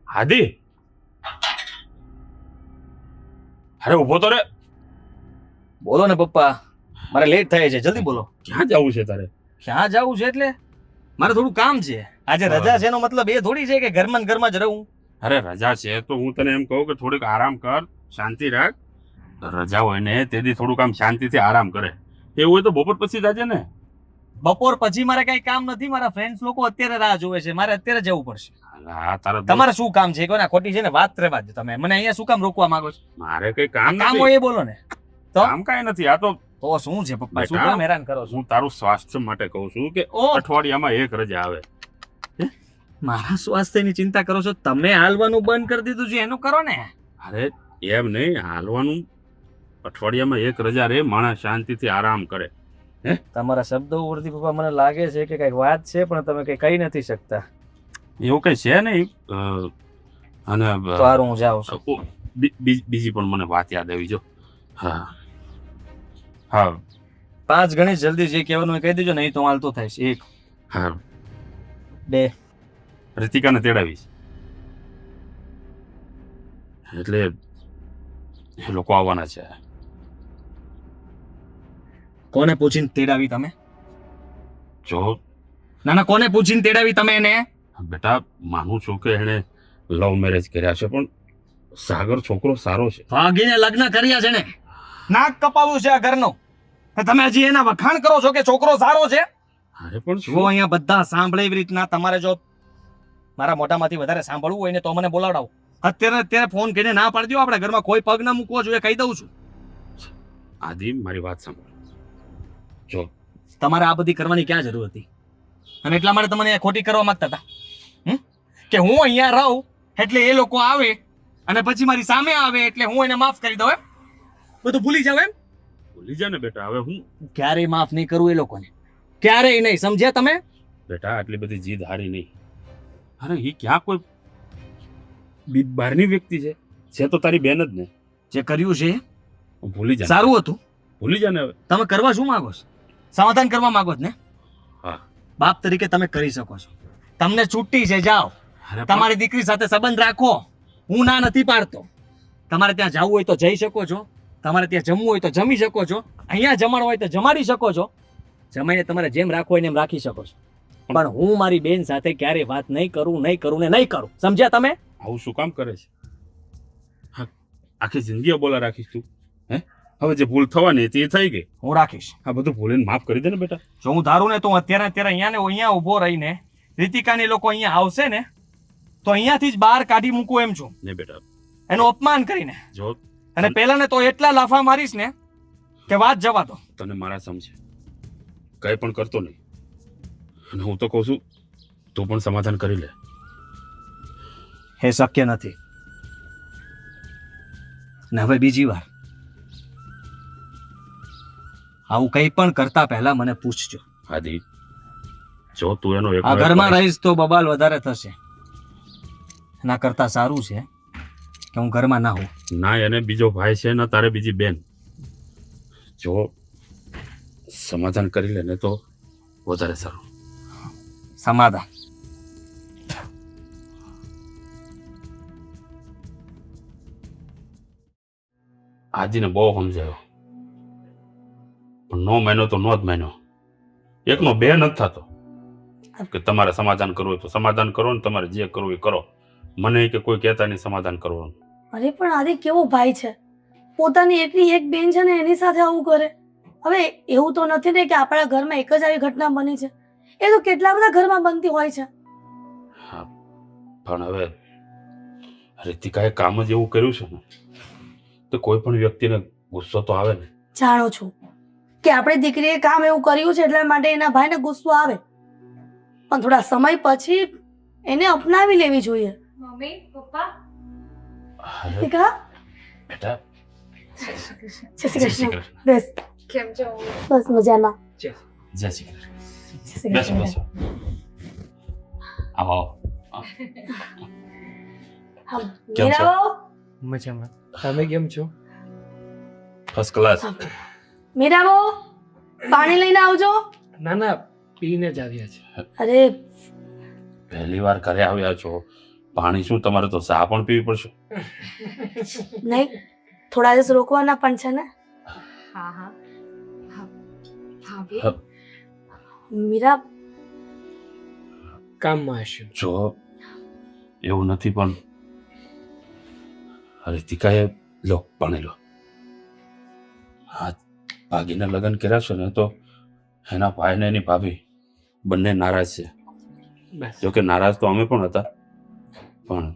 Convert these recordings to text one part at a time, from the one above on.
હાદી, અરે ઉભો તો રે. બોલો ને પપ્પા, મારે લેટ થાય છે, જલ્દી બોલો. ક્યાં જવું છે તારે? ક્યાં જવું છે એટલે મારે થોડું કામ છે. આજે રજા છે એનો મતલબ એ થોડી છે કે ઘરમાં ને ઘરમાં જ રહું. અરે રજા છે તો હું તને એમ કહું કે થોડીક આરામ કર, શાંતિ રાખ. રજા હોય ને તેથી થોડુંક આમ શાંતિથી આરામ કરે. એવું હોય તો બપોર પછી જાજે ને. બપોર પછી મારે કઈ કામ નથી. મારા ફ્રેન્ડ્સ લોકો અત્યારે રાહ જોવે છે, મારે અત્યારે જવું પડશે. હા તારા તમારે શું કામ છે? કોના ખોટી છે ને વાત રહેવા દો. તમે મને અહીંયા શું કામ રોકવા માંગો છો? મારે કઈ કામ કામ નથી. હોય એ બોલો ને. તો કામ કાંઈ નથી. આ તો શું છે પપ્પા? શું બેટા, કામ હેરાન કરો છો? હું તારું સ્વાસ્થ્ય માટે કહું છું કે ઓ અઠવાડિયામાં એક રજા આવે. મારા સ્વાસ્થ્યની ચિંતા કરો છો તમે? હાલવાનું બંધ કરી દીધું છે એનું કરો ને. અરે એમ નહીં, હાલવાનું. અઠવાડિયામાં એક રજા રે, માણસ શાંતિથી આરામ કરે. તમારા શબ્દો ઉપરથી પપ્પા મને લાગે છે કે કઈક વાત છે પણ તમે કઈ કહી નથી શકતા. એવું કઈ છે નહીં. અને તો હારું હું જાઉં છું. બીજી પણ મને વાત યાદ આવી. જો હા હા 5 ગણી જલ્દી જે કહેવાનું એ કહી દેજો, નહીં તો હાલતો થાય છે. 1 હા 2 રીતિકાને તેડાવીશ એટલે એ લોકો આવવાના છે. કોને પૂછીને તેડાવી તમે? જો ના કોને પૂછીને તેડાવી તમે એને? બેટા, માનું છું કે એણે લવ મેરેજ કર્યા છે પણ સાગર છોકરો સારો છે. ભાગીને લગ્ન કર્યા છે ને. નાક કપાવ્યું છે આ ઘરનું. તમે હજી એના વખાણ કરો છો કે છોકરો સારો છે? અરે પણ જો અહીંયા બધા સાંભળે એવી રીતના તમારે જો મારા મોઢામાંથી વધારે સાંભળવું હોય ને તો મને બોલાવડાવો. અત્યારે ફોન કરીને ના પાડી દો. આપણા ઘરમાં કોઈ પગ ના મૂકવો જોઈએ, કહી દઉં છું. આદિ, મારી વાત સાંભળ. જો તમારે આ બધી કરવાની ક્યાં જરૂર હતી? અને એટલા માટે તમને ખોટી કરવા માંગતા હતા કે હું અહીંયા રહું એટલે એ લોકો આવે અને પછી મારી સામે આવે એટલે હું એને માફ કરી દઉં. એમ બધું ભૂલી જાવ એમ? ભૂલી જા ને બેટા. હવે હું ક્યારેય માફ નહીં કરું એ લોકોને, ક્યારેય નહીં. સમજ્યા તમે? બેટા, આટલી બધી જીદ હારી નહીં. અરે એ ક્યાં કોઈ બહારની વ્યક્તિ છે? છે તો તારી બેન જ ને. જે કર્યું છે ભૂલી જા. સારું હતું. ભૂલી જા ને હવે. તમે કરવા શું માંગો છો? સમાધાન કરવા માંગો છો ને? હા. બાપ તરીકે તમે કરી શકો છો. તમને છૂટી છે, જાઓ. તમારી દીકરી સાથે સંબંધ રાખો. હું ના નથી પાડતો. તમારે ત્યાં જવું હોય તો જઈ શકો છો. તમારે ત્યાં જમવું હોય તો જમી શકો છો. અહીંયા જમણ હોય તો જમાડી શકો છો. જમાઈને તમારે જેમ રાખવું હોય ને એમ રાખી શકો છો. પણ હું મારી બેન સાથે ક્યારેય વાત નહીં કરું ને નહીં કરું. સમજ્યા તમે? આવું શું કામ કરે છે? આખી જિંદગી બોલા રાખીશ તું? હે, હવે જે ભૂલ થવાની હતી એ થઈ ગઈ. હું રાખીશ. આ બધું ભૂલીને માફ કરી દે ને બેટા. જો હું ધારું ને તો અત્યારે અહીંયા ઉભો રહીને રીતિકાની લોકો અહીંયા આવશે ને તો અહીંયાથી જ બહાર કાઢી મૂકું એમ છું. ને બેટા, એનું અપમાન કરીને. જો અને પેલા ને તો એટલા લાફા મારીશ ને કે વાત જવા દો. તને મારા સમજે કઈ પણ કરતો નહીં. અને હું તો કહું છું તું પણ સમાધાન કરી લે. એ શક્ય નથી. ને હવે બીજી વાર આવું કંઈ પણ કરતા પહેલા મને પૂછજો. આદિ, જો તું એનો આ ઘરમાં રહીશ તો બબાલ વધારે થશે. એના કરતા સારું છે કે હું ઘરમાં ના હોઉં. ના એને બીજો ભાઈ છે ના તારે બીજી બેન. જો સમાધાન કરી લે ને તો વધારે સારું. સમાધાન? આદિને બહુ સમજાયો પણ નો માન્યો તો નો જ માન્યો. એકનો બે નથી થતો કે તમારે સમાધાન કરવું હોય તો સમાધાન કરો ને તમારે જે કરવું એ કરો. મને કે કોઈ કહેતા નહીં સમાધાન કરવાનું. અરે પણ આદિ કેવો ભાઈ છે, પોતાની એકની એક બેન છે ને એની સાથે આવું કરે. હવે એવું તો નથી ને કે આપણા ઘરમાં એક જ આવી ઘટના બની છે. એ તો કેટલા બધા ઘરમાં બનતી હોય છે. હા, પણ હવે રીતિકાએ કામ જ એવું કર્યું છે ને તો કોઈ પણ વ્યક્તિને ગુસ્સો તો આવે ને. જાણો છું કે આપણી દીકરીએ કામ એવું કર્યું છે એટલા માટે એના ભાઈને ગુસ્સો આવે, પણ થોડા સમય પછી એને અપનાવી લેવી જોઈએ. મમ્મી, પપ્પા, દીકરા, બેટા, જય શ્રી કૃષ્ણ. બસ કેમ છો? બસ મજામાં. જય શ્રી કૃષ્ણ. જય શ્રી બેસો કૃષ્ણ. બેસો. આવો આવો. હા, કેમ છો? મીરાઓ, મજામાં. તમે કેમ છો? First class. મીરાઓ, પાણી લઈને આવજો. ના ના, પીને જ આવ્યા છે. અરે પહેલી વાર ઘરે આવ્યા છો પાણી શું તમારે તો ચા પણ પીવી પડશે. નહીં, થોડા દિવસ રોકવાના પણ છે ને. હા હા હા ભાભી હા. મીરા, કામમાં હશે. જો એવું નથી પણ રીતિકાએ લો પાણી લો. હા, ભાગીના લગ્ન કર્યા છે ને તો એના ભાઈ ને એની ભાભી બંને નારાજ છે. બસ જોકે નારાજ તો અમે પણ હતા, પણ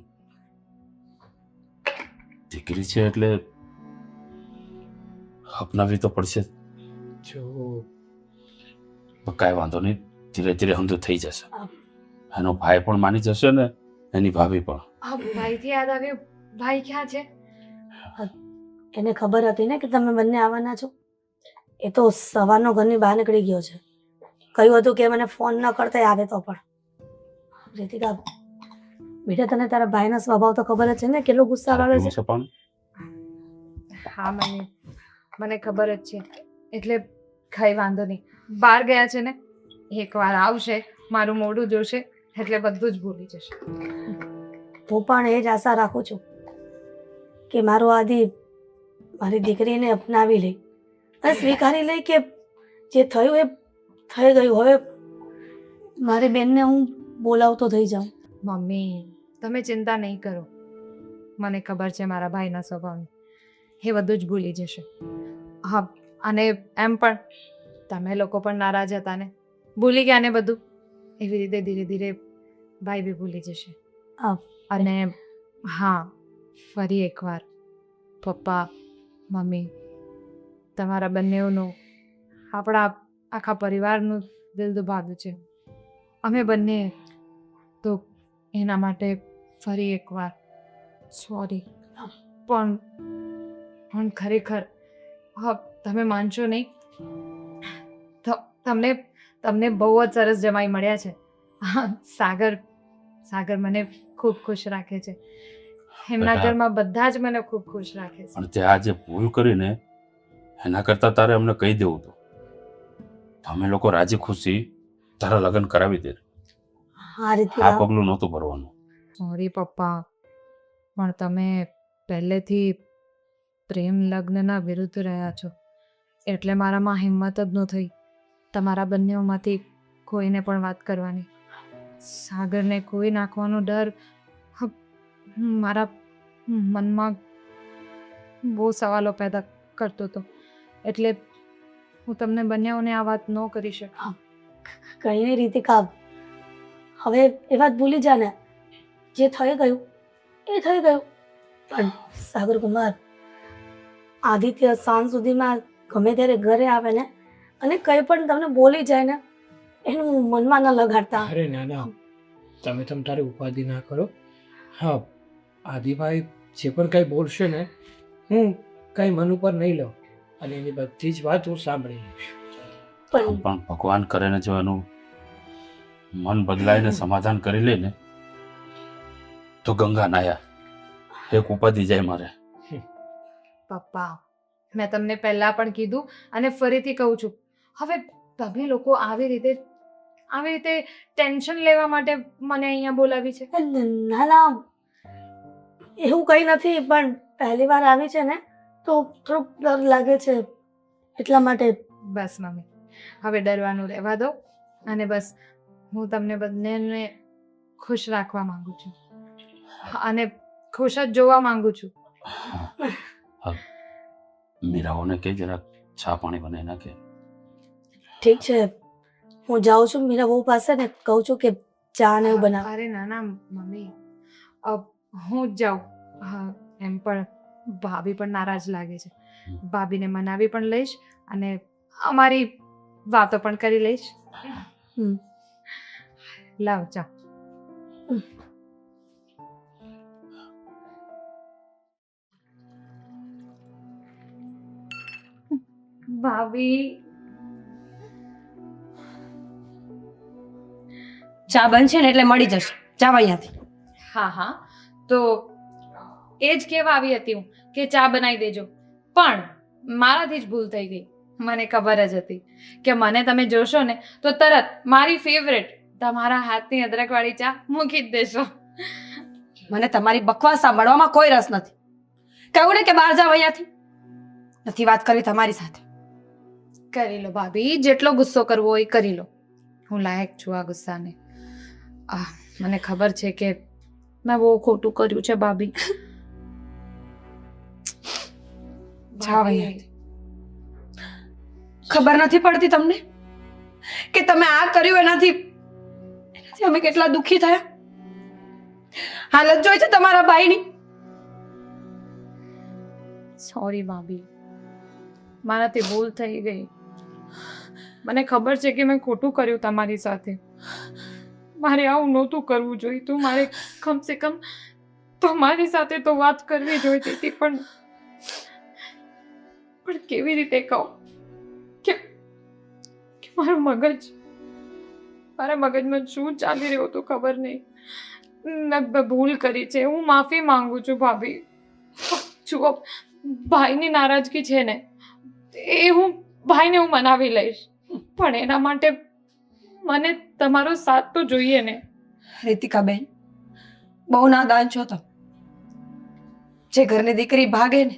દીકરી છે એટલે અપનાવી તો પડશે જ. જો પણ કાંઈ વાંધો નહીં, ધીરે ધીરે સમજો થઈ જશે. એનો ભાઈ પણ માની જશે ને એની ભાભી પણ. હા ભાઈથી યાદ આવ્યું, ભાઈ ક્યાં છે? એને ખબર હતી ને કે તમે બંને આવવાના છો. એ તો સવારનો ઘરની બહાર નીકળી ગયો છે. કહ્યું હતું કે મને ફોન ન કરતા આવે તો પણ. રીતિકા, બેટા તને તારા ભાઈના સ્વભાવ તો ખબર જ છે ને, કેટલો ગુસ્સા આવે પીવું છે. છે પાણી? હા મને ખબર જ છે, એટલે કઈ વાંધો નહીં. બહાર ગયા છે ને, એકવાર આવશે, મારું મોઢું જોશે એટલે બધું જ ભૂલી જશે. હું પણ એ જ આશા રાખું છું કે મારો આદિ મારી દીકરીને અપનાવી લે અને સ્વીકારી લે કે જે થયું એ થઈ ગયું. હવે મારી બેનને હું બોલાવતો થઈ જાઉં. મમ્મી તમે ચિંતા નહીં કરો, મને ખબર છે મારા ભાઈના સ્વભાવની, એ બધું જ ભૂલી જશે. હા, અને એમ પણ તમે લોકો પણ નારાજ હતા ને, ભૂલી ગયા ને બધું. એવી રીતે ધીરે ધીરે ભાઈ બી ભૂલી જશે. હા. અને હા, ફરી એકવાર પપ્પા મમ્મી તમારા બંનેઓનું, આપણા આખા પરિવારનું દિલ દુભાવ્યું છે અમે બંને, તો એના માટે ફરી એકવાર સોરી. પણ ખરેખર હા, તમે માનશો નહીં, તમને બહુ જ સરસ જમાઈ મળ્યા છે. સાગર મને ખૂબ ખુશ રાખે છે. એમના બેટા, ઘરમાં બધા જ મને ખૂબ ખુશ રાખે છે. પણ તે આ જે ભૂલ કરીને એના કરતાં તારે અમને કહી દેવું હતું. અમે લોકો રાજી ખુશી તારા લગ્ન કરાવી દે. હા આ રીતિકા, પગલું નહોતું ભરવાનું. સોરી પપ્પા, પણ તમે પહેલેથી પ્રેમ લગ્નના વિરુદ્ધ રહ્યા છો, એટલે મારામાં હિંમત જ ન થઈ તમારા બંનેઓમાંથી કોઈને પણ વાત કરવાની. સાગરને કોઈ નાખવાનો ડર મારા મનમાં બહુ સવાલો પેદા કરતો હતો, એટલે હું તમને બંનેઓને આ વાત ન કરી શકી. કઈ નહીં રીતિકા, હવે એ વાત ભૂલી જા ને. જે થઈ ગયું એ થઈ ગયું. પણ સાગર કુમાર, આદિત્ય સાંજ સુધીમાં ગમે ત્યારે ઘરે આવે ને અને કંઈ પણ તમને બોલી જાય ને, એનું મનમાં ન લગાડતા. અરે ના ના, તમે તારી ઉપાધિ ના કરો. હા, આદિભાઈ જે પણ કંઈ બોલશે ને, હું કંઈ મન ઉપર નહીં લઉં અને એની બધી જ વાત હું સાંભળી લઈશ. પણ પણ ભગવાન કરે ને જો એનું મન બદલાઈને સમાધાન કરી લે ને તો ગંગા નાયા એક ઉપાધિ જાય મારે. પપ્પા, મેં તમને પહેલાં પણ કીધું અને ફરીથી કહું છું, હવે તમે લોકો આવી રીતે ટેન્શન લેવા માટે મને અહીંયા બોલાવી છે. ના ના, એવું કંઈ નથી, પણ પહેલી વાર આવી છે ને તો થોડોક ડર લાગે છે એટલા માટે. બસ મમ્મી, હવે ડરવાનું રહેવા દો અને બસ હું તમને બંનેને ખુશ રાખવા માંગુ છું અને ખુશ જ જોવા માંગુ છું. મીરાઓને કે જરાક ચા પાણી બનાવી નાખે. ઠીક છે, હું જાઉં છું મીરા બહુ પાસે ને કહું છું કે ચા ને એવું બનાવ. અરે ના ના મમ્મી, હું જ જાઉં. હા, એમ પણ ભાભી પણ નારાજ લાગે છે. ભાભીને મનાવી પણ લઈશ અને અમારી વાતો પણ કરી લઈશ. લાવ ચા. ભાભી, ચા બનશે ને એટલે મળી જશે. જાવ અહીંયાથી. હા હા, તો એ જ કહેવા આવી હતી હું કે ચા બનાવી દેજો, પણ મારાથી જ ભૂલ થઈ ગઈ. મને ખબર જ હતી કે મને તમે જોશો ને તો તરત મારી ફેવરેટ તમારા હાથની અદરકવાળી ચા મૂકી જ દેશો. મને તમારી બકવાસ સાંભળવામાં કોઈ રસ નથી. કહ્યું ને કે બહાર જાવ અહીંયાથી. નથી વાત કરી તમારી સાથે. કરી લો ભાભી, જેટલો ગુસ્સો કરવો હોય એ કરી લો. હું લાયક છું આ ગુસ્સાને. મને ખબર છે કે મેં બહુ ખોટું કર્યું છે ભાભી. જાઓ અહીંયાથી. ખબર નથી પડતી તમને કે તમે આ કર્યું એનાથી અમે કેટલા દુઃખી થયા? હાલત જોઈ છે તમારા ભાઈની. સોરી ભાભી, મારાથી ભૂલ થઈ ગઈ. મને ખબર છે કે મેં ખોટું કર્યું તમારી સાથે. મારે આવું નહોતું કરવું જોઈતું. મારે કમસે કમ તમારી સાથે તો વાત કરવી જોઈતી હતી, પણ કેવી રીતે કહું કે મારું મારા મગજમાં શું ચાલી રહ્યું હતું ખબર નહીં. મેં ભૂલ કરી છે. હું માફી માંગુ છું ભાભી. જુઓ, ભાઈની નારાજગી છે ને, ભાઈને હું મનાવી લઈશ, પણ એના માટે મને તમારો સાથ તો જોઈએ ને. રીતિકાબેન, બહુ નાદાન છો તમે. જે ઘરની દીકરી ભાગે ને,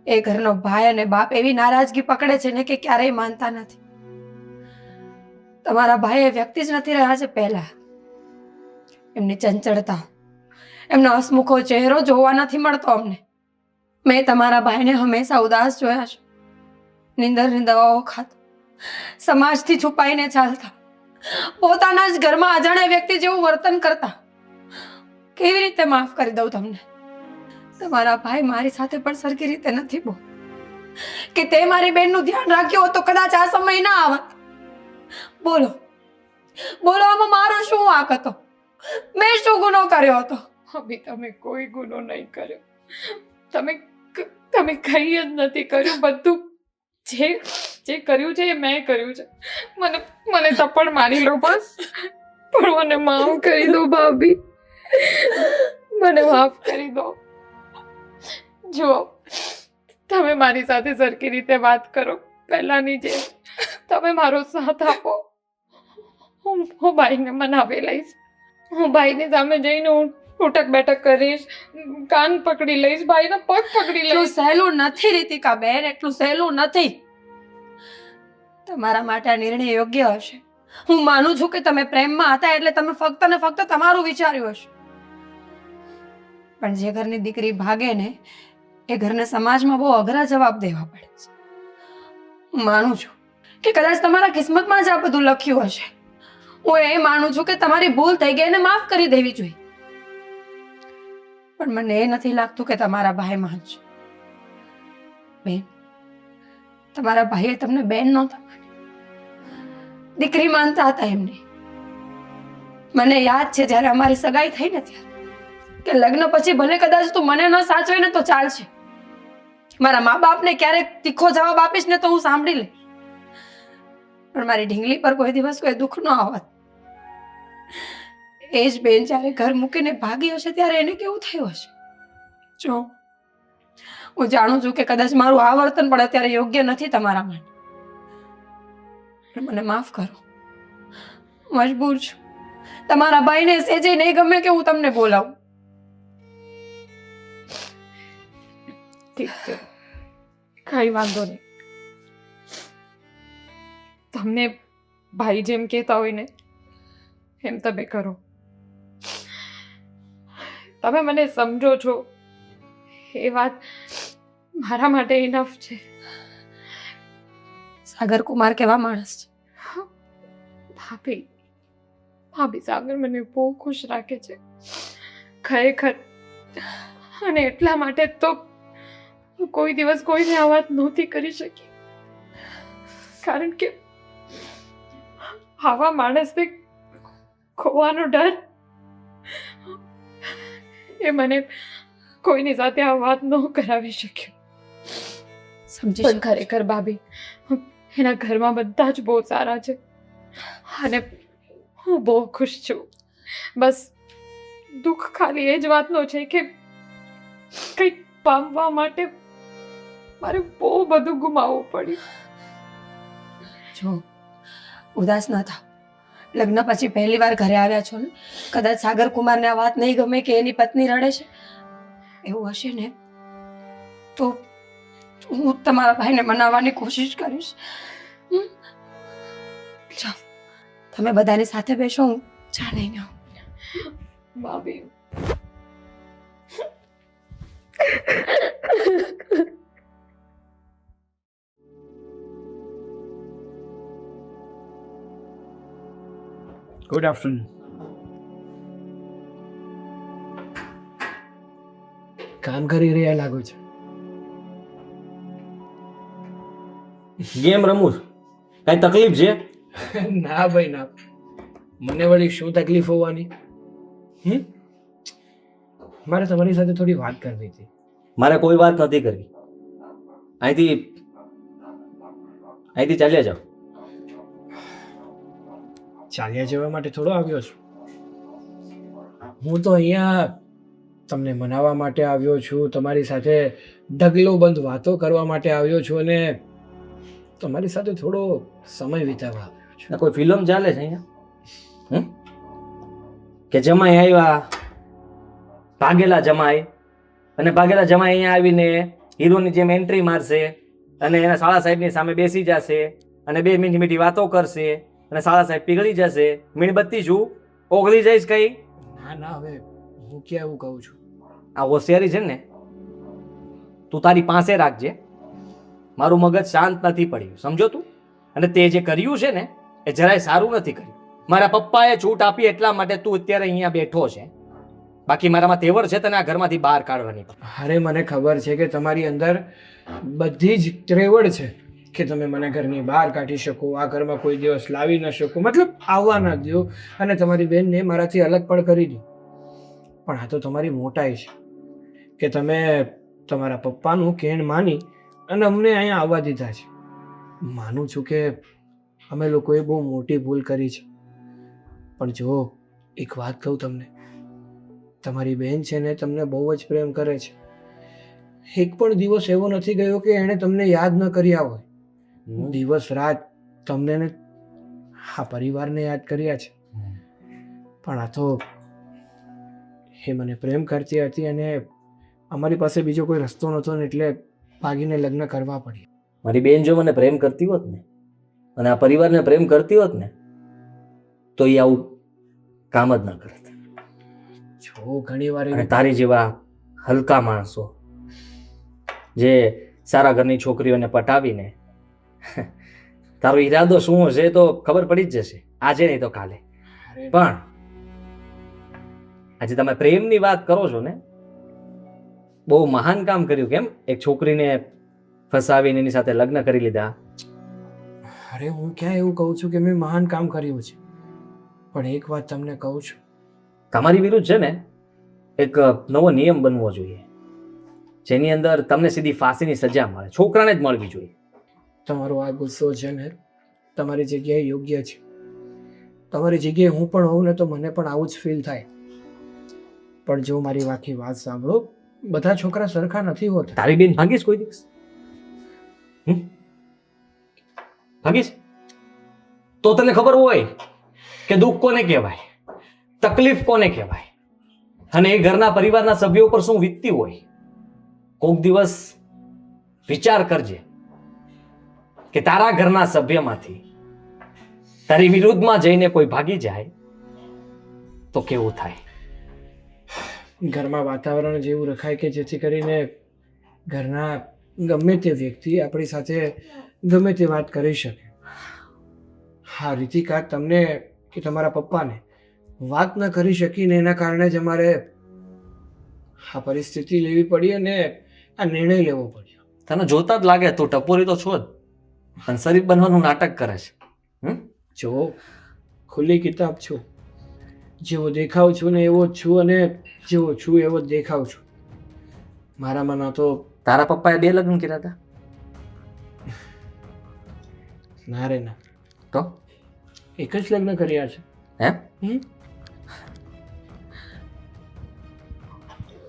એ ઘરનો ભાઈ અને બાપ એવી નારાજગી પકડે છે ને કે ક્યારેય માનતા નથી. તમારા ભાઈ એ વ્યક્તિ જ નથી રહ્યા છે. પહેલા એમની ચંચળતા, એમનો હસમુખો ચહેરો જોવા નથી મળતો અમને. મેં તમારા ભાઈને હંમેશા ઉદાસ જોયા છે. નીંદરની દવાઓ ખાતા, સમાજથી છુપાઈને ચાલતા, પોતાના જ ઘરમાં અજાણ્યા વ્યક્તિ જેવું વર્તન કરતા. કેવી રીતે માફ કરી દઉં તમને? તમારા ભાઈ મારી સાથે પણ સરખી રીતે નથી બોલ કે તે મારી બેનનું ધ્યાન રાખ્યું હોત તો કદાચ આ સમય ના આવત. બોલો બોલો, આમાં મારો શું વાંક હતો? મેં શું ગુનો કર્યો હતો? ભાભી, તમે કોઈ ગુનો નહીં કર્યો. તમે કંઈ જ નથી કર્યું. બધું જે કર્યું છે એ મેં કર્યું છે. મને થપ્પડ મારી લો બસ, પણ મને માફ કરી દો ભાભી. મને માફ કરી દો. જુઓ, તમે મારી સાથે સરખી રીતે વાત કરો, પહેલાની જેમ. તમે મારો સાથ આપો. હું ભાઈને મનાવી લઈશ. હું ભાઈની સામે જઈને હું ઉઠક બેઠક કરીશ, કાન પકડી લઈશ, ભાઈના પગ પકડી એટલું લઈશ. સહેલું નથી રીતિકા બેન, એટલું સહેલું નથી. તમારા માટે આ નિર્ણય યોગ્ય હશે. હું માનું છું કે તમે પ્રેમમાં હતા એટલે તમે ફક્ત ને ફક્ત તમારું વિચાર્યું હશે. પણ જે ઘરની દીકરી ભાગે ને, એ ઘરને સમાજમાં બહુ અઘરા જવાબ દેવા પડે છે. હું માનું છું કે કદાચ તમારા કિસ્મતમાં જ આ બધું લખ્યું હશે. હું એ માનું છું કે તમારી ભૂલ થઈ ગઈ એને માફ કરી દેવી જોઈએ. પણ મને એ નથી લાગતું કે તમારા ભાઈ માનશે. બેન, તમારા ભાઈએ તમને બેન નહોતા માની, દીકરી માનતા હતા એમને. મને યાદ છે જ્યારે અમારી સગાઈ થઈ ને ત્યારે કે લગ્ન પછી ભલે કદાચ તું મને ન સાચવે ને તો ચાલશે, મારા મા બાપને ક્યારેક તીખો જવાબ આપીશ ને તો હું સાંભળી લઈશ, પણ મારી ઢીંગલી પર કોઈ દિવસ કોઈ દુઃખ ન આવત. એ જ બેન જ્યારે ઘર મૂકીને ભાગી હશે ત્યારે એને કેવું થયું હશે? જો, હું જાણું છું કે કદાચ મારું આ વર્તન પણ અત્યારે યોગ્ય નથી તમારા માટે, પણ મને માફ કરો. મજબૂર છું. તમારા ભાઈને સેજે નહીં ગમે કે હું તમને બોલાવું. ઠીક છે, કઈ વાંધો નહીં. તમને ભાઈ જેમ કહેતા હોય ને એમ તમે કરો. તમે મને સમજો છો એ વાત મારા માટે ઇનફ છે. સાગર કુમાર કેવા માણસ છે? ભાભી સાગર મને બહુ ખુશ રાખે છે ખરેખર, અને એટલા માટે તો હું કોઈ દિવસ કોઈને આ વાત નહોતી કરી શકી, કારણ કે આવા માણસને ખોવાનો ડર એ મને કોઈની સાથે આ વાત ન કરાવી શક્યો. સમજી પણ ખરેખર ભાભી, એના ઘરમાં બધા જ બહુ સારા છે અને હું બહુ ખુશ છું. બસ દુઃખ ખાલી એ જ વાતનો છે કે કંઈક પામવા માટે મારે બહુ બધું ગુમાવવું પડ્યું. જો, ઉદાસ ન થાવ, લગ્ન પછી પહેલી વાર ઘરે આવ્યા છો ને, કદાચ સાગર કુમારને આ વાત નહીં ગમે કે એની પત્ની રડે છે, એવું હશે ને તો હું તમારા ભાઈને મનાવવાની કોશિશ કરીશ. જાઓ, તમે બધાની સાથે બેસો, હું ચા લઈને આવું. ભાભી, ગુડ આફ્ટરનૂન. કામ કરી રહ્યા લાગો છો. ગેમ રમું છું. કઈ તકલીફ છે? ના ભાઈ ના, મને વળી શું તકલીફ હોવાની? મારે તમારી સાથે થોડી વાત કરવી હતી. મારે કોઈ વાત નથી કરવી. અહીંથી ચાલ્યા જાઓ. ચાલ્યા જવા માટે થોડો આવ્યો છું. હું તો અહીંયા તમને મનાવવા માટે આવ્યો છું, તમારી સાથે ઢગલો બંધ વાતો કરવા માટે આવ્યો છું અને તમારી સાથે થોડો સમય વિતાવવા આવ્યો છું. કોઈ ફિલ્મ ચાલે છે અહીંયા? કે જમાઈ આવ્યા, ભાગેલા જમાઈ, અને ભાગેલા જમાઈ અહીંયા આવીને હીરોની જેમ એન્ટ્રી મારશે અને એના શાળા સાહેબની સામે બેસી જશે અને 2 મીઠી મીઠી વાતો કરશે અને શાળા સાહેબ પીગળી જશે. મીણબત્તી શું ઓગળી જઈશ કઈ? ના ના, હવે હું ક્યાં એવું કહું છું. આ હોશિયારી છે ને તું તારી પાસે રાખજે. મારું મગજ શાંત નથી પડ્યું, સમજો તું? અને તે જે કર્યું છે ને એ જરાય સારું નથી કર્યું. મારા પપ્પાએ છૂટ આપી એટલા માટે તું અત્યારે અહીંયા બેઠો છે. બાકી મારામાં તેવડ છે તને આ ઘરમાંથી બહાર કાઢવાની. અરે મને ખબર છે કે તમારી અંદર બધી જ ત્રેવડ છે કે તમે મને ઘરની બહાર કાઢી શકો, આ ઘરમાં કોઈ દિવસ લાવી ન શકો, મતલબ આવવા ન દો અને તમારી બેનને મારાથી અલગ પણ કરી દો. પણ આ તો તમારી મોટાઈ છે કે તમે તમારા પપ્પાનું કહેણ માની અને અમને અહીંયા આવવા દીધા છે. માનું છું કે અમે લોકોએ બહુ મોટી ભૂલ કરી છે. પણ જો એક વાત કહું તમને, તમારી બહેન છે ને તમને બહુ જ પ્રેમ કરે છે. એક પણ દિવસ એવો નથી ગયો કે એણે તમને યાદ ન કર્યા હોય. દિવસ રાત તમને ને આ પરિવારને યાદ કર્યા છે. પણ આ તો એ મને પ્રેમ કરતી હતી અને અમારી પાસે બીજો કોઈ રસ્તો નહોતો ને એટલે ભાગીને લગ્ન કરવા પડ્યા. મારી બેન જો મને પ્રેમ કરતી હોત ને અને આ પરિવારને પ્રેમ કરતી હોત ને તો એ આવું કામ જ ન કરત. જો ઘણી વાર અને તારી જેવા હલકા માણસો જે સારા ઘરની છોકરીઓને પટાવીને તારો ઈરાદો શું હશે તો ખબર પડી જ જશે, આજે નહીં તો કાલે. પણ આજે તમે પ્રેમની વાત કરો છો ને, બહુ મહાન કામ કર્યું. કેમ? એક છોકરીને ફસાવીને એની સાથે લગ્ન કરી લીધા. અરે હું ક્યાં એવું કહું છું કે મેં મહાન કામ કર્યું છે, પણ એક વાત તમને કહું છું, તમારી વિરુદ્ધ છે ને એક નવો નિયમ બનવો જોઈએ જેની અંદર તમને સીધી ફાંસીની સજા મળે, છોકરાને જ મળવી જોઈએ. તમારો આ ગુસ્સો છે ને તમારી જગ્યાએ યોગ્ય છે. તમારી જગ્યાએ હું પણ હોઉં ને તો મને પણ આવું જ ફીલ થાય. પણ જો મારી આખી વાત સાંભળો, બધા છોકરા સરખા નથી હોતા. તારી બેન ભાગીશ કોઈ દિવસ? ભાગીશ તો તને ખબર હોય કે દુઃખ કોને કહેવાય, તકલીફ કોને કહેવાય અને એ ઘરના પરિવારના સભ્યો પર શું વીતતી હોય. કોક દિવસ વિચાર કરજે કે તારા ઘરના સભ્યમાંથી તારી વિરુદ્ધમાં જઈને કોઈ ભાગી જાય તો કેવું થાય. ઘરમાં વાતાવરણ જેવું રખાય કે જેથી કરીને ઘરના ગમે તે વ્યક્તિ આપણી સાથે ગમે તે વાત કરી શકે. હા રીતિકા, તમને કે તમારા પપ્પાને વાત ન કરી શકીને એના કારણે જ અમારે આ પરિસ્થિતિ લેવી પડી અને આ નિર્ણય લેવો પડ્યો. તને જોતા જ લાગે તું ટપોરી તો છો જ અને શરીફ બનવાનું નાટક કરે છે. જો ખુલ્લી કિતાબ છું, જેવો દેખાવ છું ને એવો જ છું અને જેવો છું એવો જ દેખાવ છું. મારામાં ના તો તારા પપ્પાએ 2 લગ્ન કર્યા હતા? ના રે ના, તો એક જ લગ્ન કર્યા છે. હે?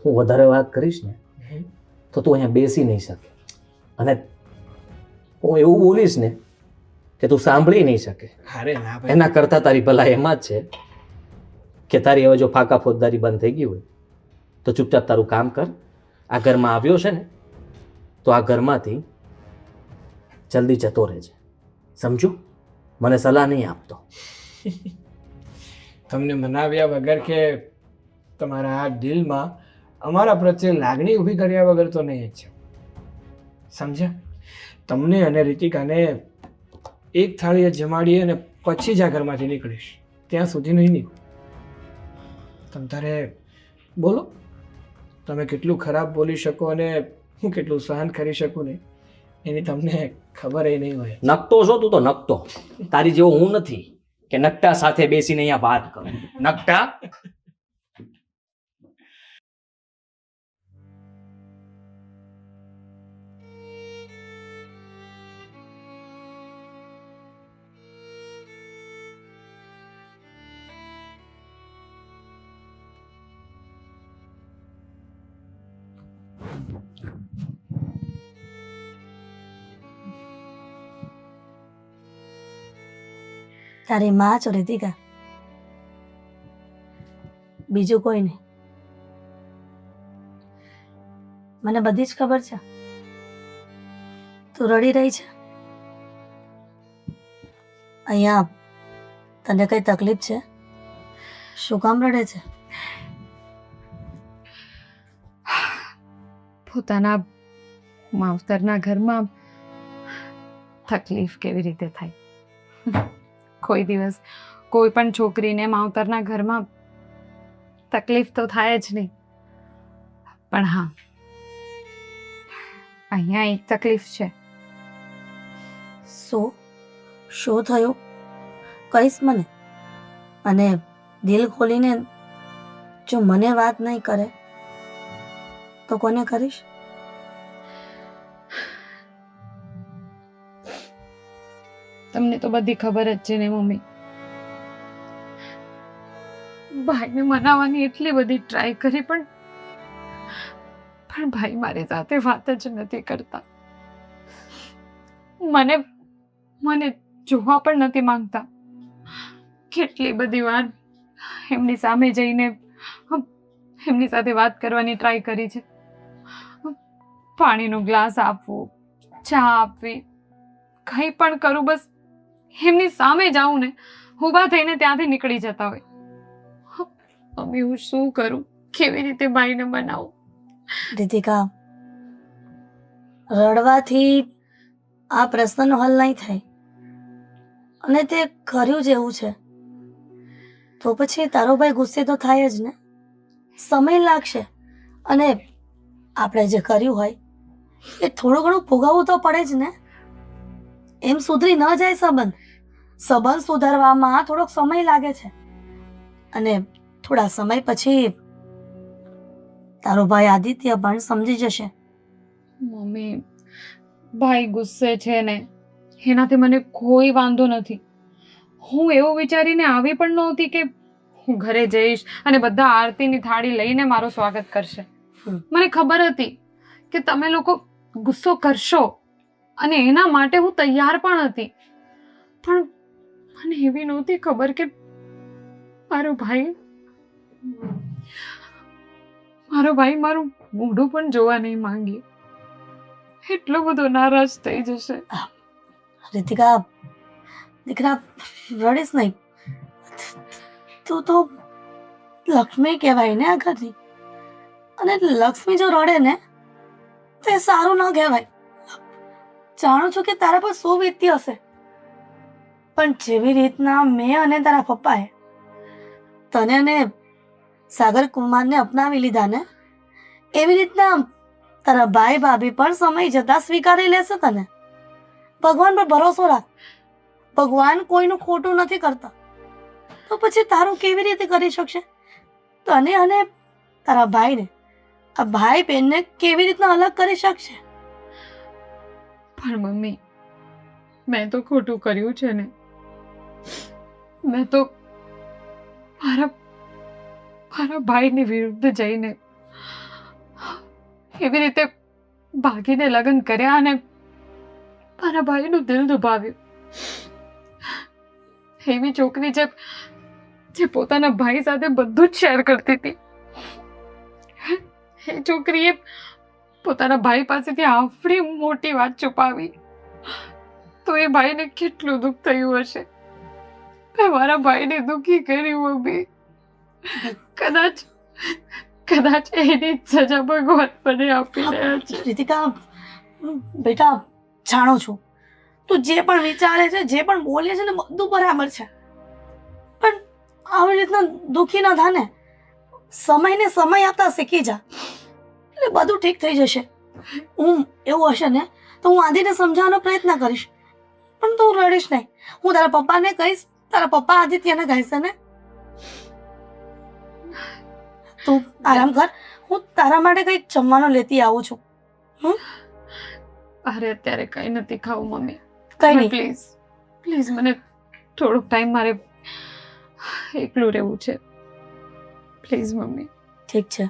હું વધારે વાત કરીશ ને તો તું અહીંયા બેસી નહીં શકે અને હું એવું બોલીશ ને કે તું સાંભળી નહીં શકે. અરે ના ભાઈ, એના કરતાં તારી ભલાઈ એમાં જ છે કે તારી હવે જો ફાકા ફોજદારી બંધ થઈ ગઈ હોય તો ચૂપચાપ તારું કામ કર. આ ઘરમાં આવ્યો છે ને તો આ ઘરમાંથી જલ્દી જતો રહેજે, સમજો? મને સલાહ નહીં આપતો. તમને મનાવ્યા વગર કે તમારા આ દિલમાં અમારા પ્રત્યે લાગણી ઊભી કર્યા વગર તો નહીં જ છે, સમજ્યા? તમને અને રીતિકાને એક થાળીએ જમાડીએ અને પછી જ આ ઘરમાંથી નીકળીશ, ત્યાં સુધી નહીં નીકળું. તમ તારે બોલો, તમે કેટલું ખરાબ બોલી શકો અને હું કેટલું સહન કરી શકું ને એની તમને ખબર એ નહીં હોય. નકતો છો તું તો નકતો. તારી જેવો હું નથી કે નકટા સાથે બેસીને અહીંયા વાત કરું. નકટા તારી માં છો રીતિકા, બીજું કોઈ નહીં. મને બધી જ ખબર છે તું રડી રહી છે. અહીંયા તને કઈ તકલીફ છે? શું કામ રડે છે? પોતાના માવતરના ઘરમાં તકલીફ કેવી રીતે થાય? કોઈ દિવસ કોઈ પણ છોકરીને માવતરના ઘરમાં તકલીફ તો થાય જ નહીં. પણ હા, અહીંયા એક તકલીફ છે. શું થયું? કહીશ મને? અને દિલ ખોલીને જો મને વાત નહીં કરે તો કોને કરીશ? તમને તો બધી ખબર જ છે ને મમ્મી. ભાઈને મનાવવાની એટલી બધી ટ્રાય કરી પણ ભાઈ મારી સાથે વાત જ નથી કરતા. મને જોવા પણ નથી માંગતા. કેટલી બધી વાર એમની સામે જઈને એમની સાથે વાત કરવાની ટ્રાય કરી છે. પાણીનો ગ્લાસ આપવું, ચા આપવી, કંઈ પણ કરું, બસ એમની સામે જાઉં ને ઊભા થઈને ત્યાંથી નીકળી જતા હોય. મમ્મી, હું શું કરું? કેવી રીતે ભાઈને મનાવું? રીતિકા, રડવાથી આ પ્રશ્નનો હલ નહીં થાય. અને તે કર્યું જેવું છે તો પછી તારો ભાઈ ગુસ્સે તો થાય જ ને. સમય લાગશે અને આપણે જે કર્યું હોય એ થોડું ઘણું ભોગવવું તો પડે જ ને. એમ સુધરી ન જાય સંબંધ. સંબંધ સુધારવામાં થોડોક સમય લાગે છે અને થોડા સમય પછી તારો ભાઈ આદિત્ય પણ સમજી જશે. મમ્મી, ભાઈ ગુસ્સે છે ને એનાથી મને કોઈ વાંધો નથી. હું એવું વિચારીને આવી પણ નહોતી કે હું ઘરે જઈશ અને બધા આરતીની થાળી લઈને મારું સ્વાગત કરશે. મને ખબર હતી કે તમે લોકો ગુસ્સો કરશો અને એના માટે હું તૈયાર પણ હતી. પણ મને એવી નહોતી ખબર કે મારો ભાઈ મારું મોઢું પણ જોવા નહીં માંગે. એટલો બધો નારાજ થઈ જશે. રીતિકા, દીકરા, રડીશ નહીં. તું તો લક્ષ્મી કહેવાય ને આ ઘરની. અને લક્ષ્મી જો રડે ને તો એ સારું ન કહેવાય. જાણું છું કે તારા પર શું વીતતી હશે, પણ જેવી રીતના મેં અને તારા પપ્પાએ તને અને સાગર કુમારને અપનાવી લીધા ને એવી રીતના તારા ભાઈ ભાભી પણ સમય જતા સ્વીકારી લેશે તને. ભગવાન પર ભરોસો રાખ. ભગવાન કોઈનું ખોટું નથી કરતા. તો પછી તારું કેવી રીતે કરી શકશે? તને અને તારા ભાઈને, આ ભાઈ બહેનને કેવી રીતના અલગ કરી શકશે? પણ મમ્મી, મેં તો ખોટું કર્યું છે ને. મેં તો મારા ભાઈની વિરુદ્ધ જઈને એવી રીતે ભાગીને લગ્ન કર્યા અને મારા ભાઈનું દિલ દુભાવ્યું. એવી છોકરી જે પોતાના ભાઈ સાથે બધું જ શેર કરતી હતી. એ છોકરીએ પોતાના ભાઈ પાસેથી આવડી મોટી વાત છુપાવી તો એ ભાઈને કેટલું દુઃખ થયું હશે. મેં મારા ભાઈને દુઃખી કર્યું મમ્મી. કદાચ એની જ સજા ભગવાન મને આપી રહ્યા છે. રીતિકા બેટા જાણું છું તું જે પણ વિચારે છે જે પણ બોલે છે ને બધું બરાબર છે, પણ આવી રીતના દુઃખી ના થા ને. સમયને સમય આપતા શીખી જા એટલે બધું ઠીક થઈ જશે. હું એવું હશે ને તો હું આદિને સમજાવવાનો પ્રયત્ન કરીશ, પણ તું રડીશ નહીં. હું તારા પપ્પાને કહીશ, તારા પપ્પા આદિત્યને કહેશે ને. તું આરામ કર, હું તારા માટે કંઈક જમવાનું લેતી આવું છું. અરે અત્યારે કઈ નથી ખાવું મમ્મી. કઈ નહીં. પ્લીઝ મને થોડોક ટાઈમ મારે એકલું રહેવું છે. Please mummy. ઠીક છે.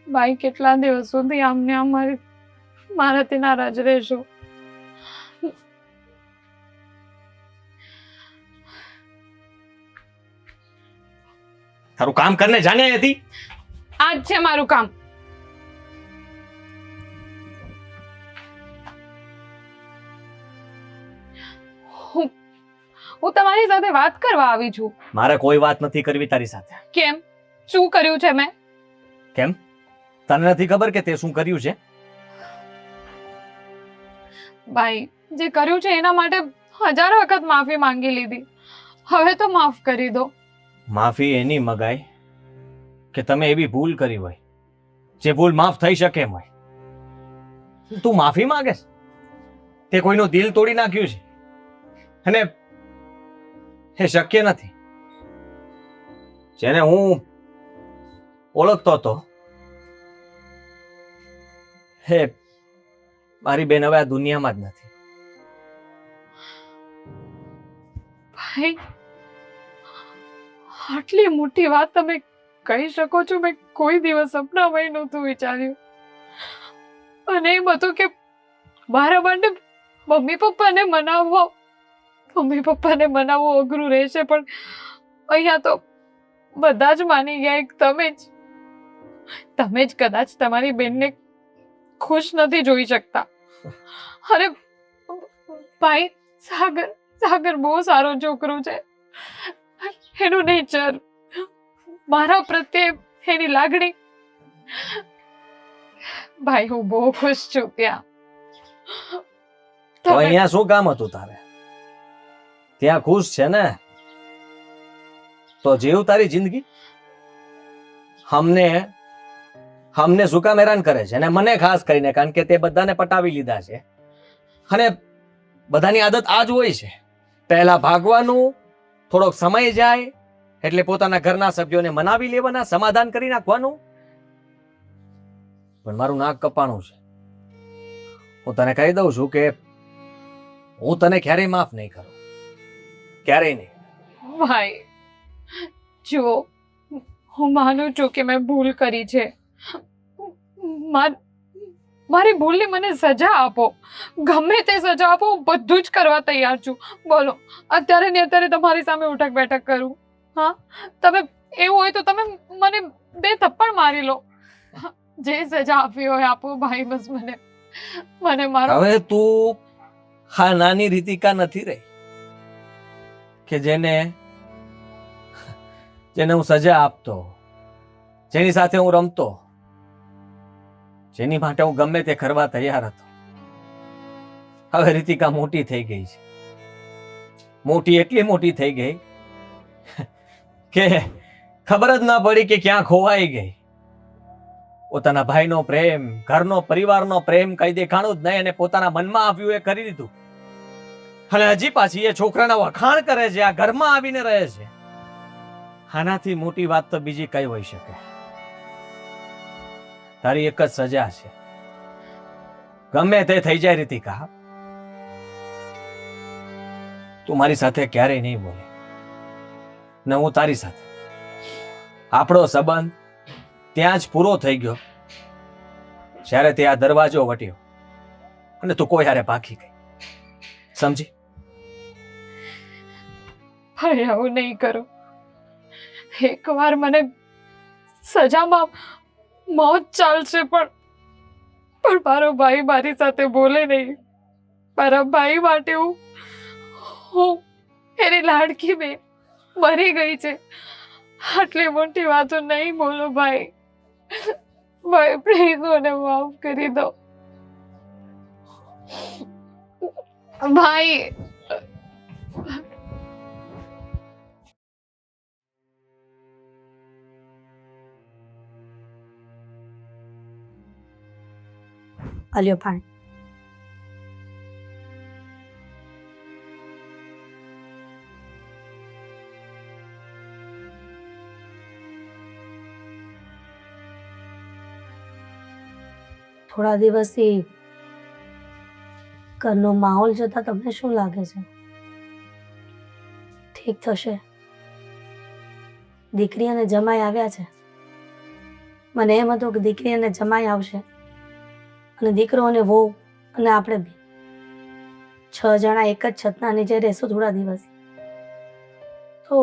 ભાઈ કેટલા દિવસ સુધી આમને આમ મારાથી નારાજ રહેશો? તારું કામ કરને જાને હતી. આ જ છે મારું કામ. હું તમારી સાથે વાત કરવા આવી છું. મારે કોઈ વાત નથી કરવી તારી સાથે. કેમ? શું કર્યું છે મેં? કેમ તને નથી ખબર કે તે શું કર્યું છે? ભાઈ જે કર્યું છે એના માટે 1000 વખત માફી માંગી લીધી. હવે તો માફ કરી દો. માફી એની મગાય કે તમે એવી ભૂલ કરી હોય જે ભૂલ માફ થઈ શકે એમ હોય. તું માફી માંગે છે? તે કોઈનું દિલ તોડી નાખ્યું છે અને એ શક્ય નથી. જેને હું ઓળખતો હતો હે મારી બેન હવે આ દુનિયામાં જ નથી. ભાઈ આટલી મોટી વાત તમે કહી શકો છો? મેં કોઈ દિવસ સપનામાં નહોતું વિચાર્યું. અને એ બધું કે મારા માટે મમ્મી પપ્પાને મનાવવું અઘરું રહેશે, પણ અહીંયા તો બધા જ માની ગયા. એક તમે જ કદાચ તમારી બેનને ખુશ નથી જોઈ શકતા. અરે ભાઈ સાગર બહુ સારો છોકરો છે. એનું નેચર, મારા પ્રત્યે એની લાગણી, ભાઈ હું બહુ ખુશ છું ત્યાં. તો અહીંયા શું કામ હતું તારે? ત્યાં ખુશ છે ને તો જીવ તારી જિંદગી. હમને શું કામ હેરાન કરે છે? અને મને ખાસ કરીને, કારણ કે તે બધાને પટાવી લીધા છે અને બધાની આદત આ જ હોય છે. પહેલા ભાગવાનું, થોડોક સમય જાય એટલે પોતાના ઘરના સભ્યોને મનાવી લેવાના, સમાધાન કરી નાખવાનું. પણ મારું નાક કપાણું છે. હું તને કહી દઉં છું કે હું તને ક્યારેય માફ નહીં કરું. ક્યારેય નહીં. ભાઈ જો હું માનું છું કે મેં ભૂલ કરી છે. મારી ભૂલની મને સજા આપો. ગમે તે સજા આપો, હું બધું જ કરવા તૈયાર છું. બોલો અત્યારે ને અત્યારે તમારી સામે ઉઠક બેઠક કરું? હા, તમે એવું હોય તો તમે મને 2 થપ્પડ મારી લો. જે સજા આપવી હોય આપો ભાઈ. બસ મને મારો. હવે તું હા નાની રીતિકા નથી રહી કે જેને હું સજા આપતો, જેની સાથે હું રમતો, જેની માટે હું ગમે તે કરવા તૈયાર હતો. હવે રીતિકા મોટી થઈ ગઈ છે. મોટી એટલી મોટી થઈ ગઈ કે ખબર જ ના પડી કે ક્યાં ખોવાઈ ગઈ. પોતાના ભાઈનો પ્રેમ, ઘરનો પરિવારનો પ્રેમ કઈ દેખાણું જ નહીં અને પોતાના મનમાં આવ્યું એ કરી દીધું. અને હજી પાછી એ છોકરાના વખાણ કરે છે, આ ઘરમાં આવીને રહે છે. આનાથી મોટી વાત તો બીજી કઈ હોઈ શકે? તારી એક જ સજા છે, ગમે તે થઈ જાય રીતિકા, તું મારી સાથે ક્યારેય નહીં બોલે ને હું તારી સાથે. આપણો સંબંધ ત્યાં જ પૂરો થઈ ગયો જ્યારે તે આ દરવાજો વટ્યો અને તું કોઈ હારે ભાગી ગઈ, સમજી? પણ આવું નહીં કરો. એકવાર મને સજામાં મોત ચાલશે, પણ મારો ભાઈ મારી સાથે બોલે નહીં. મારા ભાઈ માટે હું એની લાડકી બેન મરી ગઈ છે. આટલી મોટી વાતો નહીં બોલો ભાઈ. ભાઈ પ્લીઝ મને માફ કરી દો ભાઈ. અલ્યો પાણી. થોડા દિવસથી ઘરનો માહોલ જોતા તમને શું લાગે છે? ઠીક થશે? દીકરી અને જમાઈ આવ્યા છે. મને એમ હતું કે દીકરી અને જમાઈ આવશે અને દીકરો અને વહુ અને આપણે બી 6 જણા એક જ છતના નીચે રહેશું થોડા દિવસ, તો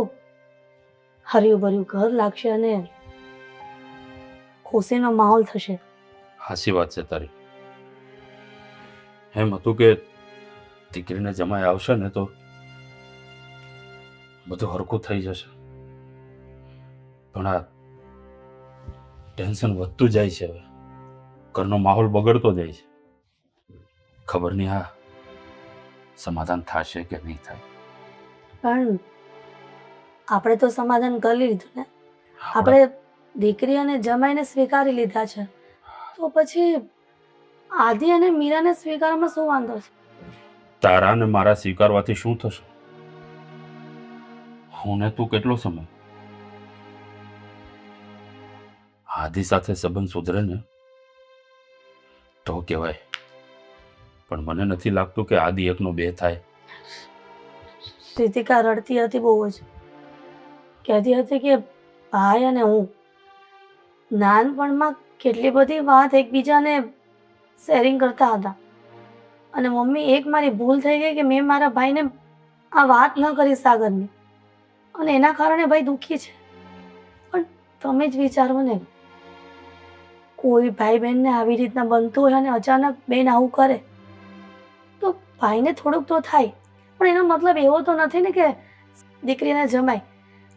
હર્યું ભર્યું ઘર લાગશે અને ખુશીનો માહોલ થશે. હાસી વાત છે તારી. એમ હતું કે દીકરીને જમાઈ આવશે ને તો બધું હરખું થઈ જશે, પણ આ ટેન્શન વધતું જાય છે. હવે ઘરનો માહોલ બગડતો જાય છે. ખબર નહીં આ સમાધાન થશે કે નહીં થાય. પણ આપણે તો સમાધાન કરી લીધું ને. આપણે દીકરી અને જમાઈને સ્વીકારી લીધા છે, તો પછી આદિ અને મીરાને સ્વીકારવામાં શું વાંધો છે? તારા ને મારા સ્વીકારવાથી શું થશે? હું ને તું કેટલો સમય આદિ સાથે સંબંધ સુધરે ને તો કહેવાય, પણ મને નથી લાગતું કે આદિ એકનો બે થાય. રીતિકા રડતી હતી બહુ જ, કહેતી હતી કે ભાઈ અને હું નાનપણમાં કેટલી બધી વાત એકબીજાને શેરિંગ કરતા હતા, અને મમ્મી એક મારી ભૂલ થઈ ગઈ કે મેં મારા ભાઈને આ વાત ન કરી સાગરની, અને એના કારણે ભાઈ દુઃખી છે. પણ તમે જ વિચારો ને, કોઈ ભાઈ બહેનને આવી રીતના બનતું હોય અને અચાનક બેન આવું કરે તો ભાઈને થોડુંક તો થાય, પણ એનો મતલબ એવો તો નથી ને કે દીકરીને જમાય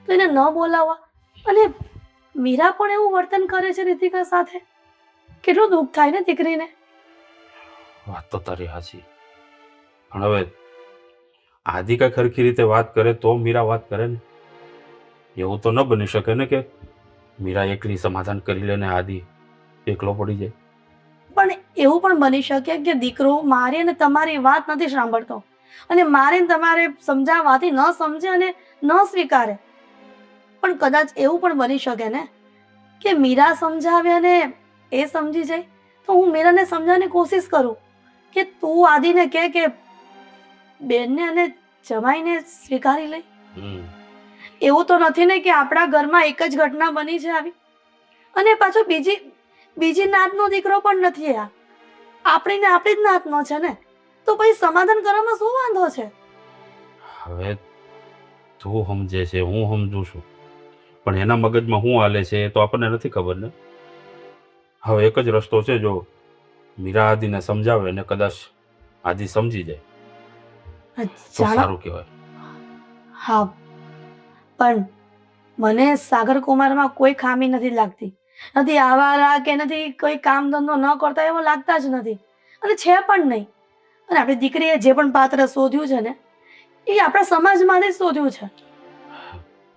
તો એને ન બોલાવવા. અને મીરા પણ એવું વર્તન કરે છે રીતિકા સાથે, કેટલું દુઃખ થાય ને દીકરીને. વાત તો તારી હાચી, પણ હવે આદિ કઈ ખરખી રીતે વાત કરે તો મીરા વાત કરે ને. એવું તો ન બની શકે ને કે મીરા એકલી સમાધાન કરી લે ને આદિ એકલો પડી જાય. પણ એવું પણ બની શકે કે દીકરો મારી અને તમારી વાત નથી સાંભળતો અને મારે ને તમારે સમજાવવાથી ન સમજે અને ન સ્વીકારે. પણ કદાચ એવું પણ બની શકે ને કે મીરા સમજાવે અને એ સમજી જાય, તો હું મીરાને સમજાવવાની કોશિશ કરું કે તું આદિને કહે કે બેનને અને જમાઈને સ્વીકારી લે. એવું તો નથી ને કે આપણા ઘરમાં એક જ ઘટના બની છે આવી, અને પાછો બીજી નાતનો દીકરો પણ નથી. આ આપણી જ નાતનો છે ને, તો પછી સમાધાન કરવામાં શું વાંધો છે? હવે તું સમજે છે, હું સમજુ છું, પણ એના મગજમાં શું હાલે છે એ તો આપણને નથી ખબર ને. હવે એક જ રસ્તો છે, જો મીરા આદિને સમજાવે ને કદાચ આદિ સમજી જાય તો સારું કહેવાય. હા, પણ મને સાગર કુમારમાં કોઈ ખામી નથી લાગતી, નથી આવારા કે નથી કોઈ કામ ધંધો ન કરતા એવો લાગતા જ નથી, અને છે પણ નહીં. અને આપણી દીકરીએ જે પણ પાત્ર શોધ્યું છે ને એ આપણા સમાજમાંથી જ શોધ્યું છે.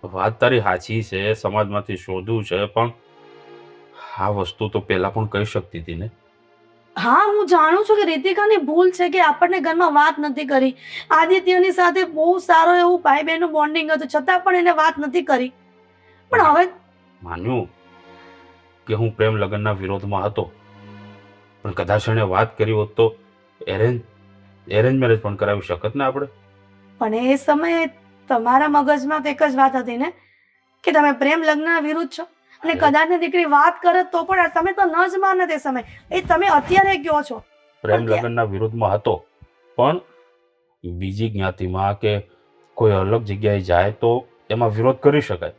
વાત તારી સાચી છે, સમાજમાંથી શોધવું છે, પણ આ વસ્તુ તો પહેલા પણ કહી શકતી હતી ને. હા, હું જાણું છું કે રીતિકાની ભૂલ છે કે આપણને ઘરમાં વાત નથી કરી. આદિત્યની સાથે બહુ સારો એવું ભાઈ બહેનનું બોન્ડિંગ હતું, છતાં પણ એને વાત નથી કરી. પણ હવે માન્યું, કે હું પ્રેમ લગ્નના વિરોધમાં હતો, પણ કદાચ એણે વાત કરી હોત તો એરેન્જ મેરેજ પણ કરાવી શકત ને આપણે. પણ એ સમયે તમારા મગજમાં તો એક જ વાત હતી ને કે તમે પ્રેમ લગ્નના વિરુદ્ધ છો, અને કદાચ ને દીકરી વાત કરે તો પણ તમે તો ન જ માને તે સમય. એ તમે અત્યારે કહો છો. પ્રેમ લગ્નના વિરુદ્ધમાં હતો, પણ બીજી જ્ઞાતિમાં કે કોઈ અલગ જગ્યાએ જાય તો એમાં વિરોધ કરી શકાય.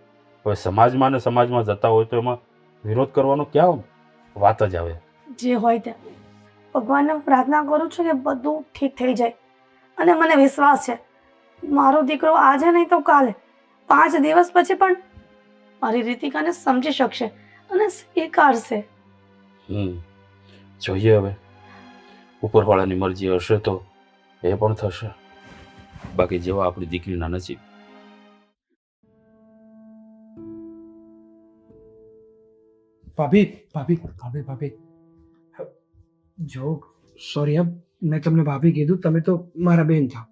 હવે સમાજમાં ને સમાજમાં જતા હોય તો એમાં વિરોધ કરવાનો ક્યાં વાત જ આવે. જે હોય તે ભગવાનને પ્રાર્થના કરું છું કે બધું ઠીક થઈ જાય, અને મને વિશ્વાસ છે મારો દીકરો આજે નહીં તો કાલે 5 દિવસ પછી પણ મારી રીતિકાને સમજી શકશે અને સ્વીકારશે. જોઈએ હવે, ઉપરવાળાની મરજી હશે તો એ પણ થશે, બાકી જેવા આપણી દીકરીના નસીબ. ભાભી ભાભી ભાભી ભાભી જો સોરી, મેં તમને ભાભી કીધું, તમે તો મારા બેન થાવ.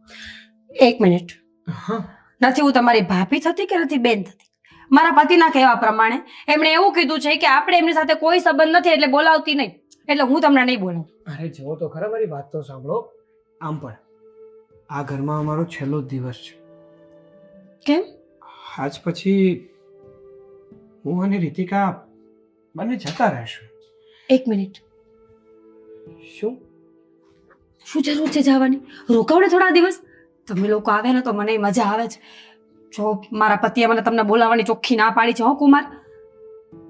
એક મિનિટ. હા, નથી હું તમારી ભાભી થતી કે નથી બેન થતી. મારા પતિના કહેવા પ્રમાણે એમણે એવું કીધું છે કે આપણે એમની સાથે કોઈ સંબંધ નથી એટલે બોલાવતી નહીં, એટલે હું તમને નહીં બોલાવું. અરે જો તો ખરા, મારી વાત તો સાંભળો. આમ પણ આ ઘરમાં અમારો છેલ્લો જ દિવસ છે. કેમ? આજ પછી હું અને રીતિકા બંને જતા રહેશું. એક મિનિટ. શું શું જરૂર છે જવાની? રોકાવ ને થોડા દિવસ. તમે લોકો આવે ને તો મને મજા આવે છે. જો મારા પતિએ મને તમને બોલાવવાની ચોખ્ખી ના પાડી છે હો કુમાર,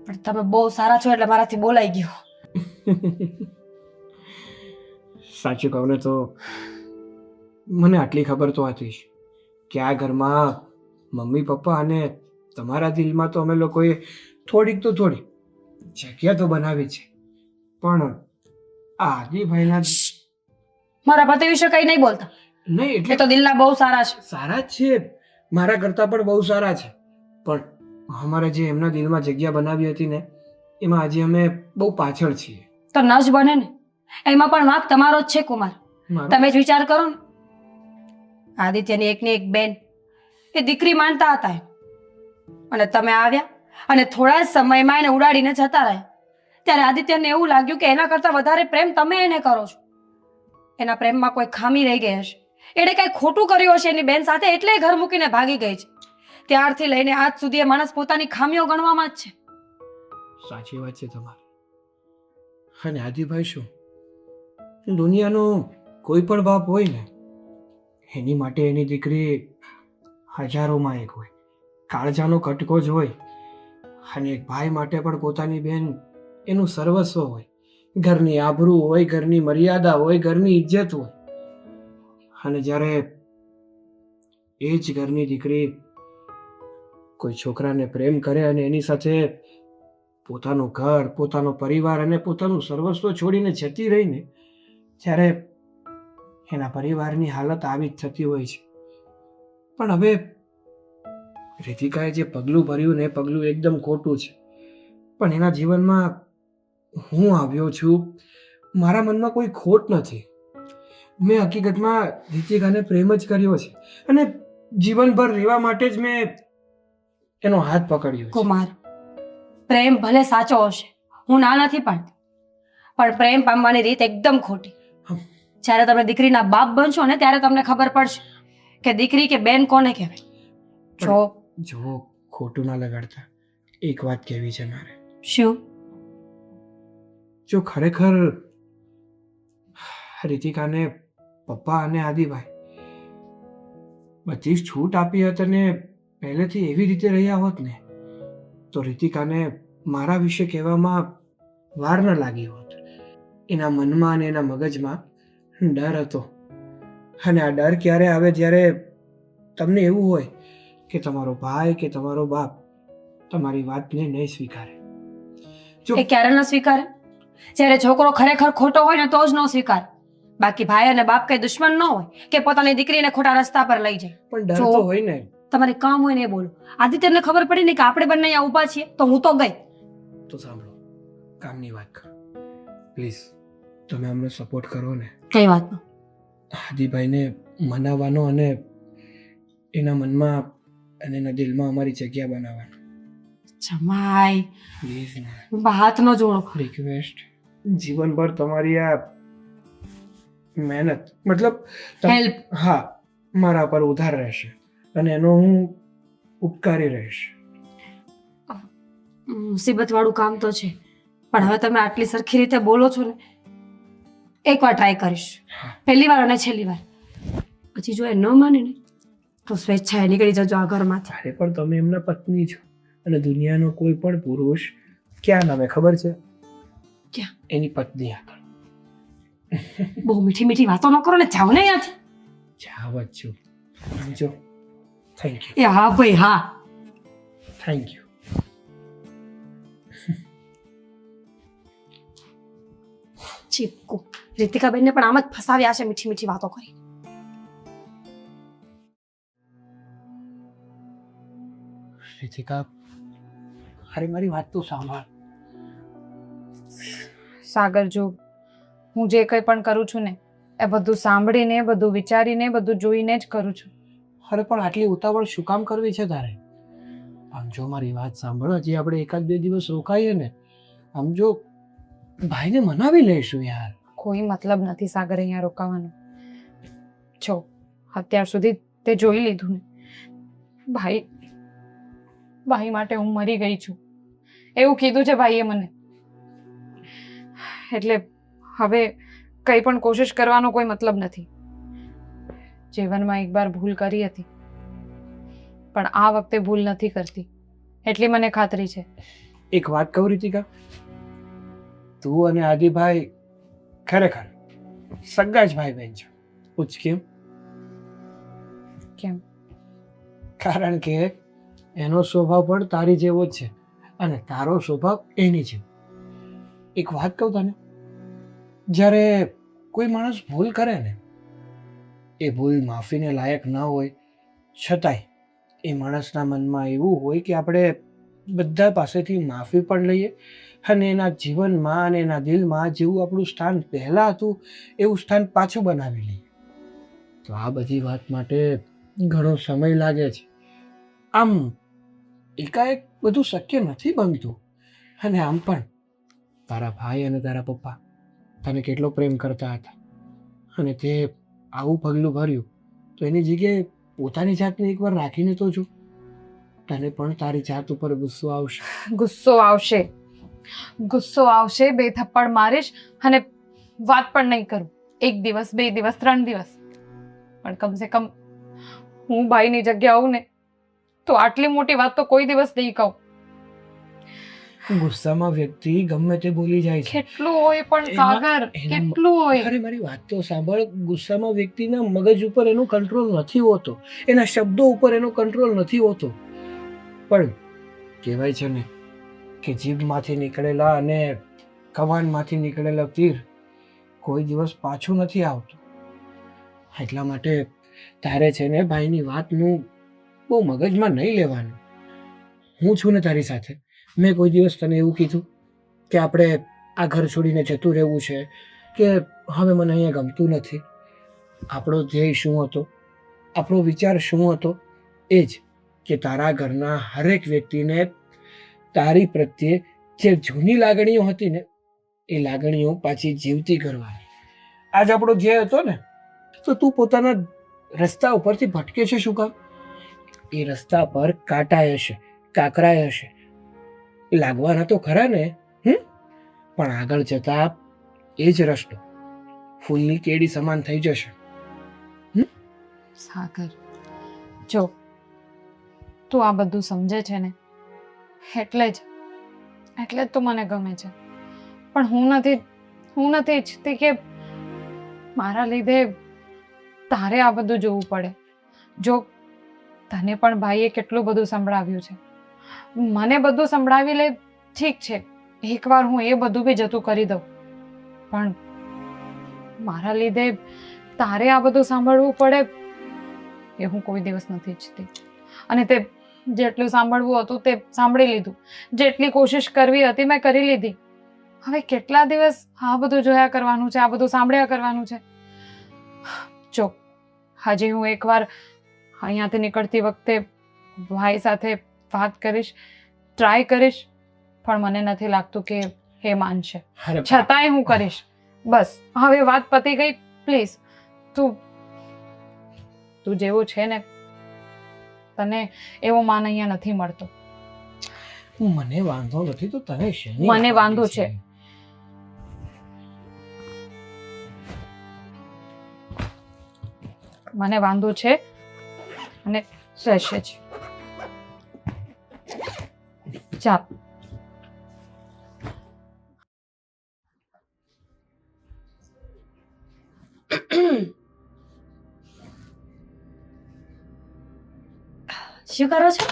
પણ તમે બહુ સારા છો એટલે મારાથી બોલાઈ ગયું. સાચું કહું ને તો મને આટલી ખબર તો હતી જ કે આ ઘરમાં મમ્મી પપ્પા અને તમારા દિલમાં તો અમે લોકોએ થોડીક તો થોડી જગ્યા તો બનાવી છે, પણ આ આદિભાઈના મારા પતિ વિશે કઈ નહીં બોલતા. નહીં એ એટલે તો દિલના બહુ સારા છે. સારા જ છે, મારા કરતાં પણ બહુ સારા છે, પણ અમારે જે એમના દિલમાં જગ્યા બનાવી હતી ને એમાં આજે અમે બહુ પાછળ છીએ. તો ન જ બને ને, એમાં પણ વાંક તમારો જ છે કુમાર. મારો- તમે જ વિચાર કરો ને. આદિત્યની એકની એક બેન એ દીકરી માનતા હતા એમ. અને તમે આવ્યા અને થોડા જ સમયમાં એને ઉડાડીને જતા રહ્યા. ત્યારે આદિત્યને એવું લાગ્યું કે એના કરતાં વધારે પ્રેમ તમે એને કરો છો. એના પ્રેમમાં કોઈ ખામી રહી ગઈ હશે, એણે કંઈ ખોટું કર્યું હશે એની બેન સાથે, એટલે એ ઘર મૂકીને ભાગી ગઈ છે. ત્યારથી લઈને આજ સુધી એ માણસ પોતાની ખામીઓ ગણવામાં જ છે. સાચી વાત છે તમારી. અને આદિભાઈ શું, દુનિયાનો કોઈ પણ બાપ હોય ને એની માટે એની દીકરી હજારોમાં એક હોય, કાળજાનો કટકો જ હોય. અને એક ભાઈ માટે પણ પોતાની બેન એનું સર્વસ્વ હોય. ઘરની આબરૂ હોય, ઘરની મર્યાદા હોય, ઘરની ઇજ્જત હોય. અને જ્યારે એ જ ઘરની દીકરી કોઈ છોકરાને પ્રેમ કરે અને એની સાથે પોતાનું ઘર, પોતાનો પરિવાર અને પોતાનું સર્વસ્વ છોડીને જતી રહીને, ત્યારે એના પરિવારની હાલત આવી જ થતી હોય છે. પણ હવે રીતિકાએ જે પગલું ભર્યું ને એ પગલું એકદમ ખોટું છે, પણ એના જીવનમાં હું આવ્યો છું, મારા મનમાં કોઈ ખોટ નથી. મેં હકીકતમાં રીતિકાને પ્રેમ જ કર્યો છે અને જીવનભર રહેવા માટે જ મેં એનો હાથ પકડ્યો છે. કુમાર, પ્રેમ ભલે સાચો હશે, હું ના નથી પાડતી, પણ પ્રેમ પામવાની રીત એકદમ ખોટી. જ્યારે તમે દીકરીના બાપ બનશો ને ત્યારે તમને ખબર પડશે કે દીકરી કે બેન કોને કહેવાય. જો ખોટું ના લગાડતા, એક વાત કહેવી છે મારે. શું? જો ખરેખર રીતિકાને પપ્પા અને આદિભાઈ બધી જ છૂટ આપી હોત અને પહેલેથી એવી રીતે રહ્યા હોત ને, તો રીતિકાને મારા વિશે કહેવામાં વાર ન લાગી હોત. એના મનમાં અને એના મગજમાં ડર હતો, અને આ ડર ક્યારે આવે જ્યારે તમને એવું હોય કે તમારો ભાઈ કે તમારો બાપ તમારી વાતને નહીં સ્વીકારે. એ ક્યારે ન સ્વીકારે? જ્યારે છોકરો ખરેખર ખોટો હોય ને તો જ ન સ્વીકારે. બાકી ભાઈ અને બાપ કઈ દુશ્મન ન હોય કે પોતાની દીકરીને ખોટા રસ્તા પર લઈ જાય. પણ ડર તો હોય ને. તમારે કામ હોય ને એ બોલો. આદિત્યને ખબર પડી ને કે આપણે બંને અહીંયા ઊભા છીએ તો હું તો ગઈ. તો સાંભળો, કામની વાત કરો પ્લીઝ. તમે અમને સપોર્ટ કરો ને. કઈ વાતનો? આદિભાઈને મનાવવાનો અને એના મનમાં અને એના દિલમાં અમારી જગ્યા બનાવવાનો. જમાઈ પ્લીઝ હાથ ન જોડો. રિક્વેસ્ટ, જીવનભર તમારી આ મહેનત મતલબ હેલ્પ. હા, મારા પર ઉધાર રહેશે અને એનો હું ઉપકારી રહીશ. મુસીબત વાળું કામ તો છે, પણ હવે તમે આટલી સરખી રીતે બોલો છો ને, એકવાર ટ્રાય કરીશ, પહેલી વાર અને છેલ્લી વાર. પછી જો એ ન માને ને તો સ્વેચ્છાએ નીકળી જજો આ ઘરમાંથી. અરે પણ તમે એમના પત્ની છો અને દુનિયાનો કોઈ પણ પુરુષ ક્યાં નમે ખબર છે? ક્યાં? એની પત્ની આગળ. બહુ મીઠી મીઠી વાતો ન કરો ને, જાઓ ને અહીંયાથી. જાવ જ છું. સમજો? Thank you. એ હા ભાઈ હા. Thank you. ચીપકુ રીતિકાબેનને પણ આમ જ ફસાવ્યા છે મીઠી મીઠી વાતો કરી. રીતિકા, અરે મારી વાત તો સાંભળ. સાગર, જો હું જે કંઈ પણ કરું છું ને એ બધું સાંભળીને, બધું વિચારીને, બધું જોઈને જ કરું છું. અરે પણ આટલી ઉતાવળ શું કામ કરવી છે તારે? આમ જો મારી વાત સાંભળ, હજી આપણે એકાદ બે દિવસ રોકાઈએ ને, આમ જો ભાઈને મનાવી લઈશું યાર. કોઈ મતલબ નથી સાગર અહીંયા રોકાવાનો. જો અત્યાર સુધી તે જોઈ લીધું ને, ભાઈ માટે હું મરી ગઈ છું એવું કીધું છે ભાઈએ મને. એટલે હવે કંઈ પણ કોશિશ કરવાનો કોઈ મતલબ નથી. જીવનમાં એકવાર ભૂલ કરી હતી, પણ આ વખતે ભૂલ નથી કરતી એટલી મને ખાતરી છે. એક વાત કહું રીતિકા, તું અને આદિભાઈ ખરેખર સગા જ ભાઈ બહેન છો. પૂછ કેમ? કેમ? કારણ કે એનો સ્વભાવ પણ તારી જેવો જ છે અને તારો સ્વભાવ એની જેવો. એક વાત કહું તને, જ્યારે કોઈ માણસ ભૂલ કરે ને, એ ભૂલ માફીને લાયક ન હોય છતાંય એ માણસના મનમાં એવું હોય કે આપણે બધા પાસેથી માફી પણ લઈએ અને એના જીવનમાં અને એના દિલમાં જેવું આપણું સ્થાન પહેલાં હતું એવું સ્થાન પાછું બનાવી લઈએ. તો આ બધી વાત માટે ઘણો સમય લાગે છે. આમ એકાએક બધું શક્ય નથી બનતું. અને આમ પણ તારા ભાઈ અને તારા પપ્પા તને કેટલો પ્રેમ કરતા હતા અને તે આવું પગલું ભર્યું, તો એની જગ્યાએ પોતાની જાતને એકવાર રાખીને તો જો. તને પણ તારી જાત ઉપર ગુસ્સો આવશે. ગુસ્સો આવશે, ગુસ્સો આવશે. 2 થપ્પડ મારીશ અને વાત પણ નહીં કરું. 1 દિવસ, 2 દિવસ, 3 દિવસ, પણ કમસે કમ હું ભાઈની જગ્યા આવું ને તો આટલી મોટી વાત તો કોઈ દિવસ નહીં કહું. ગુસ્સામાં વ્યક્તિ ગમે તે બોલી જાય છે. કેટલું હોય પણ સાગર, કેટલું હોય. અરે મારી વાત તો સાંભળ, ગુસ્સામાં વ્યક્તિના મગજ ઉપર એનો કંટ્રોલ નથી હોતો, એના શબ્દો ઉપર એનો કંટ્રોલ નથી હોતો. પણ કહેવાય છે ને કે જીભમાંથી નીકળેલા અને કમાનમાંથી નીકળેલા તીર કોઈ દિવસ પાછું નથી આવતું. એટલા માટે તારે છે ને ભાઈની વાતનું બહુ મગજમાં નહીં લેવાનું. હું છું ને તારી સાથે. મેં કોઈ દિવસ તને એવું કીધું કે આપણે આ ઘર છોડીને જતું રહેવું છે કે હવે મને અહીંયા ગમતું નથી? આપણો ધ્યેય શું હતો, આપણો વિચાર શું હતો? એ જ કે તારા ઘરના હરેક વ્યક્તિને તારી પ્રત્યે જે જૂની લાગણીઓ હતી ને એ લાગણીઓ પાછી જીવતી કરવાની. આજ આપણો ધ્યેય હતો ને, તો તું પોતાના રસ્તા ઉપરથી ભટકે છે શું કામ? એ રસ્તા પર કાંટા હશે, કાંકરા હશે, લાગવાના તો ખરા ને, પણ આગળ જતા એ જ રસ્તો ફૂલની કેડી સમાન થઈ જશે. સાગર, જો તું આ બધું સમજે છે ને એટલે જ તું મને ગમે છે. પણ હું નથી ઈચ્છતી કે મારા લીધે તારે આ બધું જોવું પડે. જો તને પણ ભાઈએ કેટલું બધું સંભળાવ્યું છે, મને બધું સંભળાવી લે, ઠીક છે, એકવાર હું એ બધું બી જતું કરી દઉં, પણ મારા લીધે તારે આ બધું સાંભળવું પડે એ હું કોઈ દિવસ નથી ઈચ્છતી. અને તે જેટલું સાંભળવું હતું તે સાંભળી લીધું, જેટલી કોશિશ કરવી હતી મેં કરી લીધી. હવે કેટલા દિવસ આ બધું જોયા કરવાનું છે, આ બધું સાંભળ્યા કરવાનું છે? જો હજી હું એકવાર અહીંયાથી નીકળતી વખતે ભાઈ સાથે વાત કરીશ ટ્રાય કરીશ, પણ મને નથી લાગતું કે એ માનશે. અરે છતાંય હું કરીશ. બસ હવે વાત પતી ગઈ. પ્લીઝ તું તું જેવો છે ને, તને એવો માન અહીંયા નથી મળતો. મને વાંધો નથી તો તને શેની મને વાંધો છે. મને વાંધો છે અને રહેશે જ. ચાલ. શું કરો છો?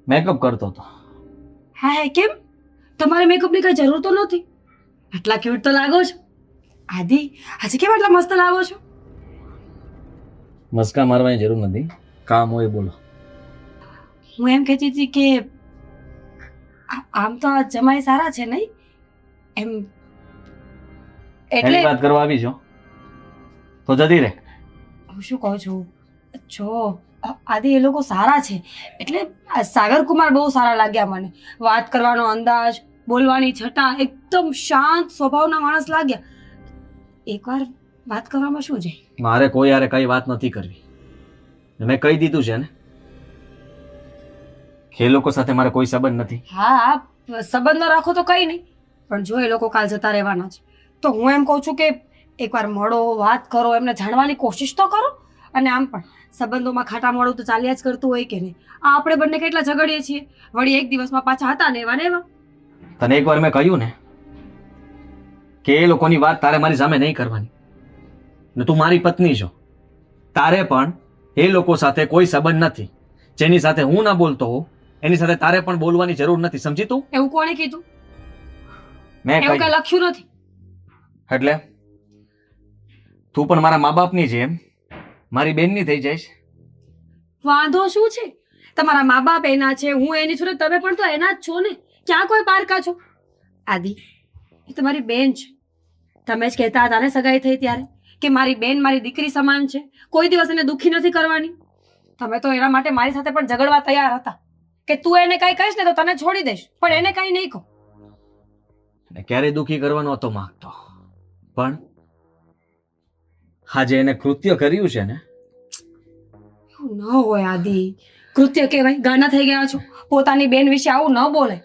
મેકઅપ કરતો હતો. હા હે, કેમ? તમારે મેકઅપની કઈ જરૂર તો નથી. આટલા ક્યુટ તો લાગો છો. આદિ, આજે કેમ આટલા મસ્ત લાગો છો? મસ્કા મારવાની જરૂર નથી, કામ હોય બોલો. હું એમ કહેતી હતી કે આમ તો આ જમાઈ સારા છે નહીં? એમ એટલે એની વાત કરવા આવી છો તો જતી રહે. હું શું કહું છું, જો આદિ એ લોકો સારા છે એટલે આ સાગર કુમાર બહુ સારા લાગ્યા મને. વાત કરવાનો અંદાજ, બોલવાની છટા, એકદમ શાંત સ્વભાવના માણસ લાગ્યા. એકવાર વાત કરવામાં શું છે? મારે કોઈ યારે કઈ વાત નથી કરવી. મેં કહી દીધું છે ને કે એ લોકો સાથે મારે કોઈ સંબંધ નથી. હા હા, સંબંધ ન રાખો તો કંઈ નહીં, પણ જો એ લોકો કાલ જતા રહેવાના છે તો હું એમ કહું છું કે એકવાર મળો, વાત કરો, એમને જાણવાની કોશિશ તો કરો. અને આમ પણ સંબંધોમાં ખાટા મોડું તો ચાલ્યા જ કરતું હોય કે નહીં? આ આપણે બંને કેટલા ઝઘડીએ છીએ, વળી એક દિવસમાં પાછા હતા ને એવા ને એવા. તને એકવાર મેં કહ્યું ને કે એ લોકોની વાત તારે મારી સામે નહીં કરવાની. ને તું મારી પત્ની છો, તારે પણ એ લોકો સાથે કોઈ સંબંધ નથી. જેની સાથે હું ના બોલતો હોઉં એની સાથે તારે પણ બોલવાની જરૂર નથી. સમજી તું? એવું કોણે કીધું? મેં એવું કઈ કહ્યું લખ્યું નથી. એટલે તું પણ મારા મા બાપની જેમ મારી બેનની થઈ જઈશ. વાંધો શું છે? તમારા મા બાપ એના છે, હું એની છું, ને તમે પણ તો એના જ છો ને. ક્યાં કોઈ પારકા છો? આદિ, એ તમારી બેન છે. તમે જ કહેતા હતા ને સગાઈ થઈ ત્યારે કે મારી બેન મારી દીકરી સમાન છે, કોઈ દિવસ એને દુઃખી નથી કરવાની. તમે તો એના માટે મારી સાથે પણ ઝઘડવા તૈયાર હતા કે તું એને કઈ કહીશ ને તો તને છોડી દઈશ, પણ એને કઈ નહીં કહો. ને ક્યારેય દુઃખી કરવાનો હતો માંગતો, પણ આજે એને કૃત્ય કર્યું છે ને. એવું ન હોય આદિ, કૃત્ય કહેવાય? ગાના થઈ ગયા છો. પોતાની બેન વિશે આવું ન બોલે.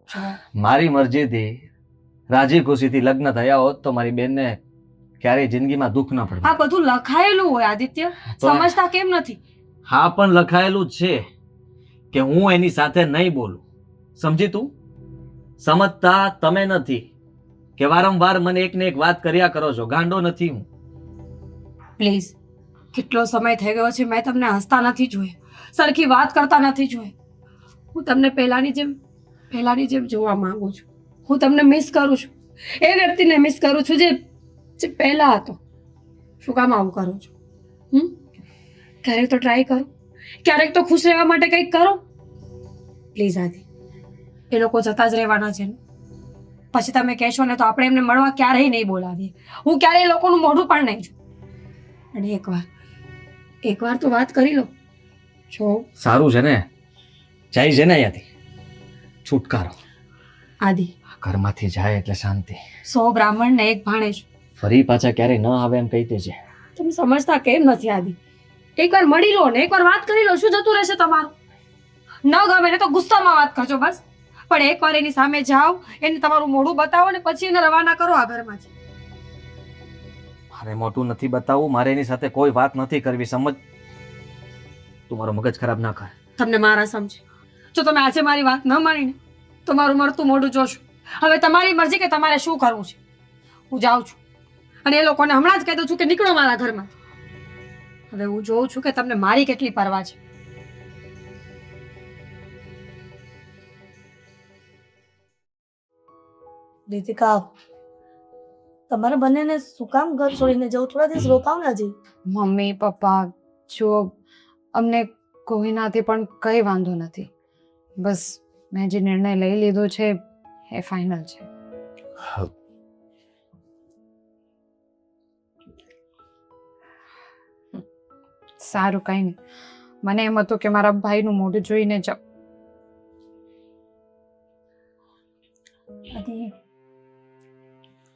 જો, મારી મરજીથી રાજી ખુશીથી લગ્ન થયા હોત તો મારી બેનને ક્યારેય જિંદગીમાં દુઃખ ન પડે. આ બધું લખાયેલું હોય આદિત્ય, તો- સમજતા કેમ નથી? હા પણ લખાયેલું જ છે કે હું એની સાથે નહીં બોલું. સમજી તું? સમજતા તમે નથી કે વારંવાર મને એક ને એક વાત કર્યા કરો છો. ગાંડો નથી હું. પ્લીઝ, કેટલો સમય થઈ ગયો છે મેં તમને હસતા નથી જોયા, સરખી વાત કરતા નથી જોયા. હું તમને પહેલાની જેમ જોવા માંગુ છું. હું તમને મિસ કરું છું, એ વ્યક્તિને મિસ કરું છું જે પહેલા હતો. શું કામ આવું કરો છો? ક્યારેક તો ટ્રાય કરો, ક્યારેક તો ખુશ રહેવા માટે કંઈક કરો. પ્લીઝ આદિ, એ લોકો જતા જ રહેવાના છે ને. પછી તમે કહેશો ને તો આપણે એમને મળવા ક્યારેય નહીં બોલાવીએ. હું ક્યારેય એ લોકોનું મોઢું પણ નહીં જોઉં. અને એકવાર તો વાત કરી લો. જો સારું છે ને, જાય છે ને અહીંયાથી. છુટકારો. આદિ, ઘરમાંથી જાય એટલે શાંતિ. 100 બ્રાહ્મણ ને એક ભાણેજ. ફરી પાછા ક્યારેય ન આવે એમ કહી દેજે. તમે સમજતા કેમ નથી આદિ? એકવાર મળી લો ને, એકવાર વાત કરી લો, શું જતું રહેશે તમારું? ન ગમે ને તો ગુસ્સામાં વાત કરજો બસ, પણ એકવાર એની સામે જાઓ, એને તમારું મોઢું બતાવો ને પછી એને રવાના કરો આ ઘરમાંથી. મારે મોટું નથી બતાવવું, મારે એની સાથે કોઈ વાત નથી કરવી. સમજ? તું મારો મગજ ખરાબ ના કર. તમને મારા સમજે. જો તમે આજે મારી વાત ન માનીને તો મારું મરતું મોઢું જોશું. હવે તમારી મરજી કે તમારે શું કરવું છે. હું જાઉં છું અને એ લોકોને હમણાં જ કહી દઉં છું કે નીકળો મારા ઘરમાં. હવે હું જોઉં છું કે તમને મારી કેટલી પરવા છે. દીતિકા, તમારે બંનેને શું કામ ઘર છોડીને જવું? થોડા દિવસ રોકાવ ને હજી. મમ્મી પપ્પા, જો અમને કોઈનાથી પણ કંઈ વાંધો નથી. બસ મેં જે નિર્ણય લઈ લીધો છે એ ફાઇનલ છે. સારું, કંઈ નહીં. મને એમ હતું કે મારા ભાઈનું મોઢું જોઈને જાઉં. આદિ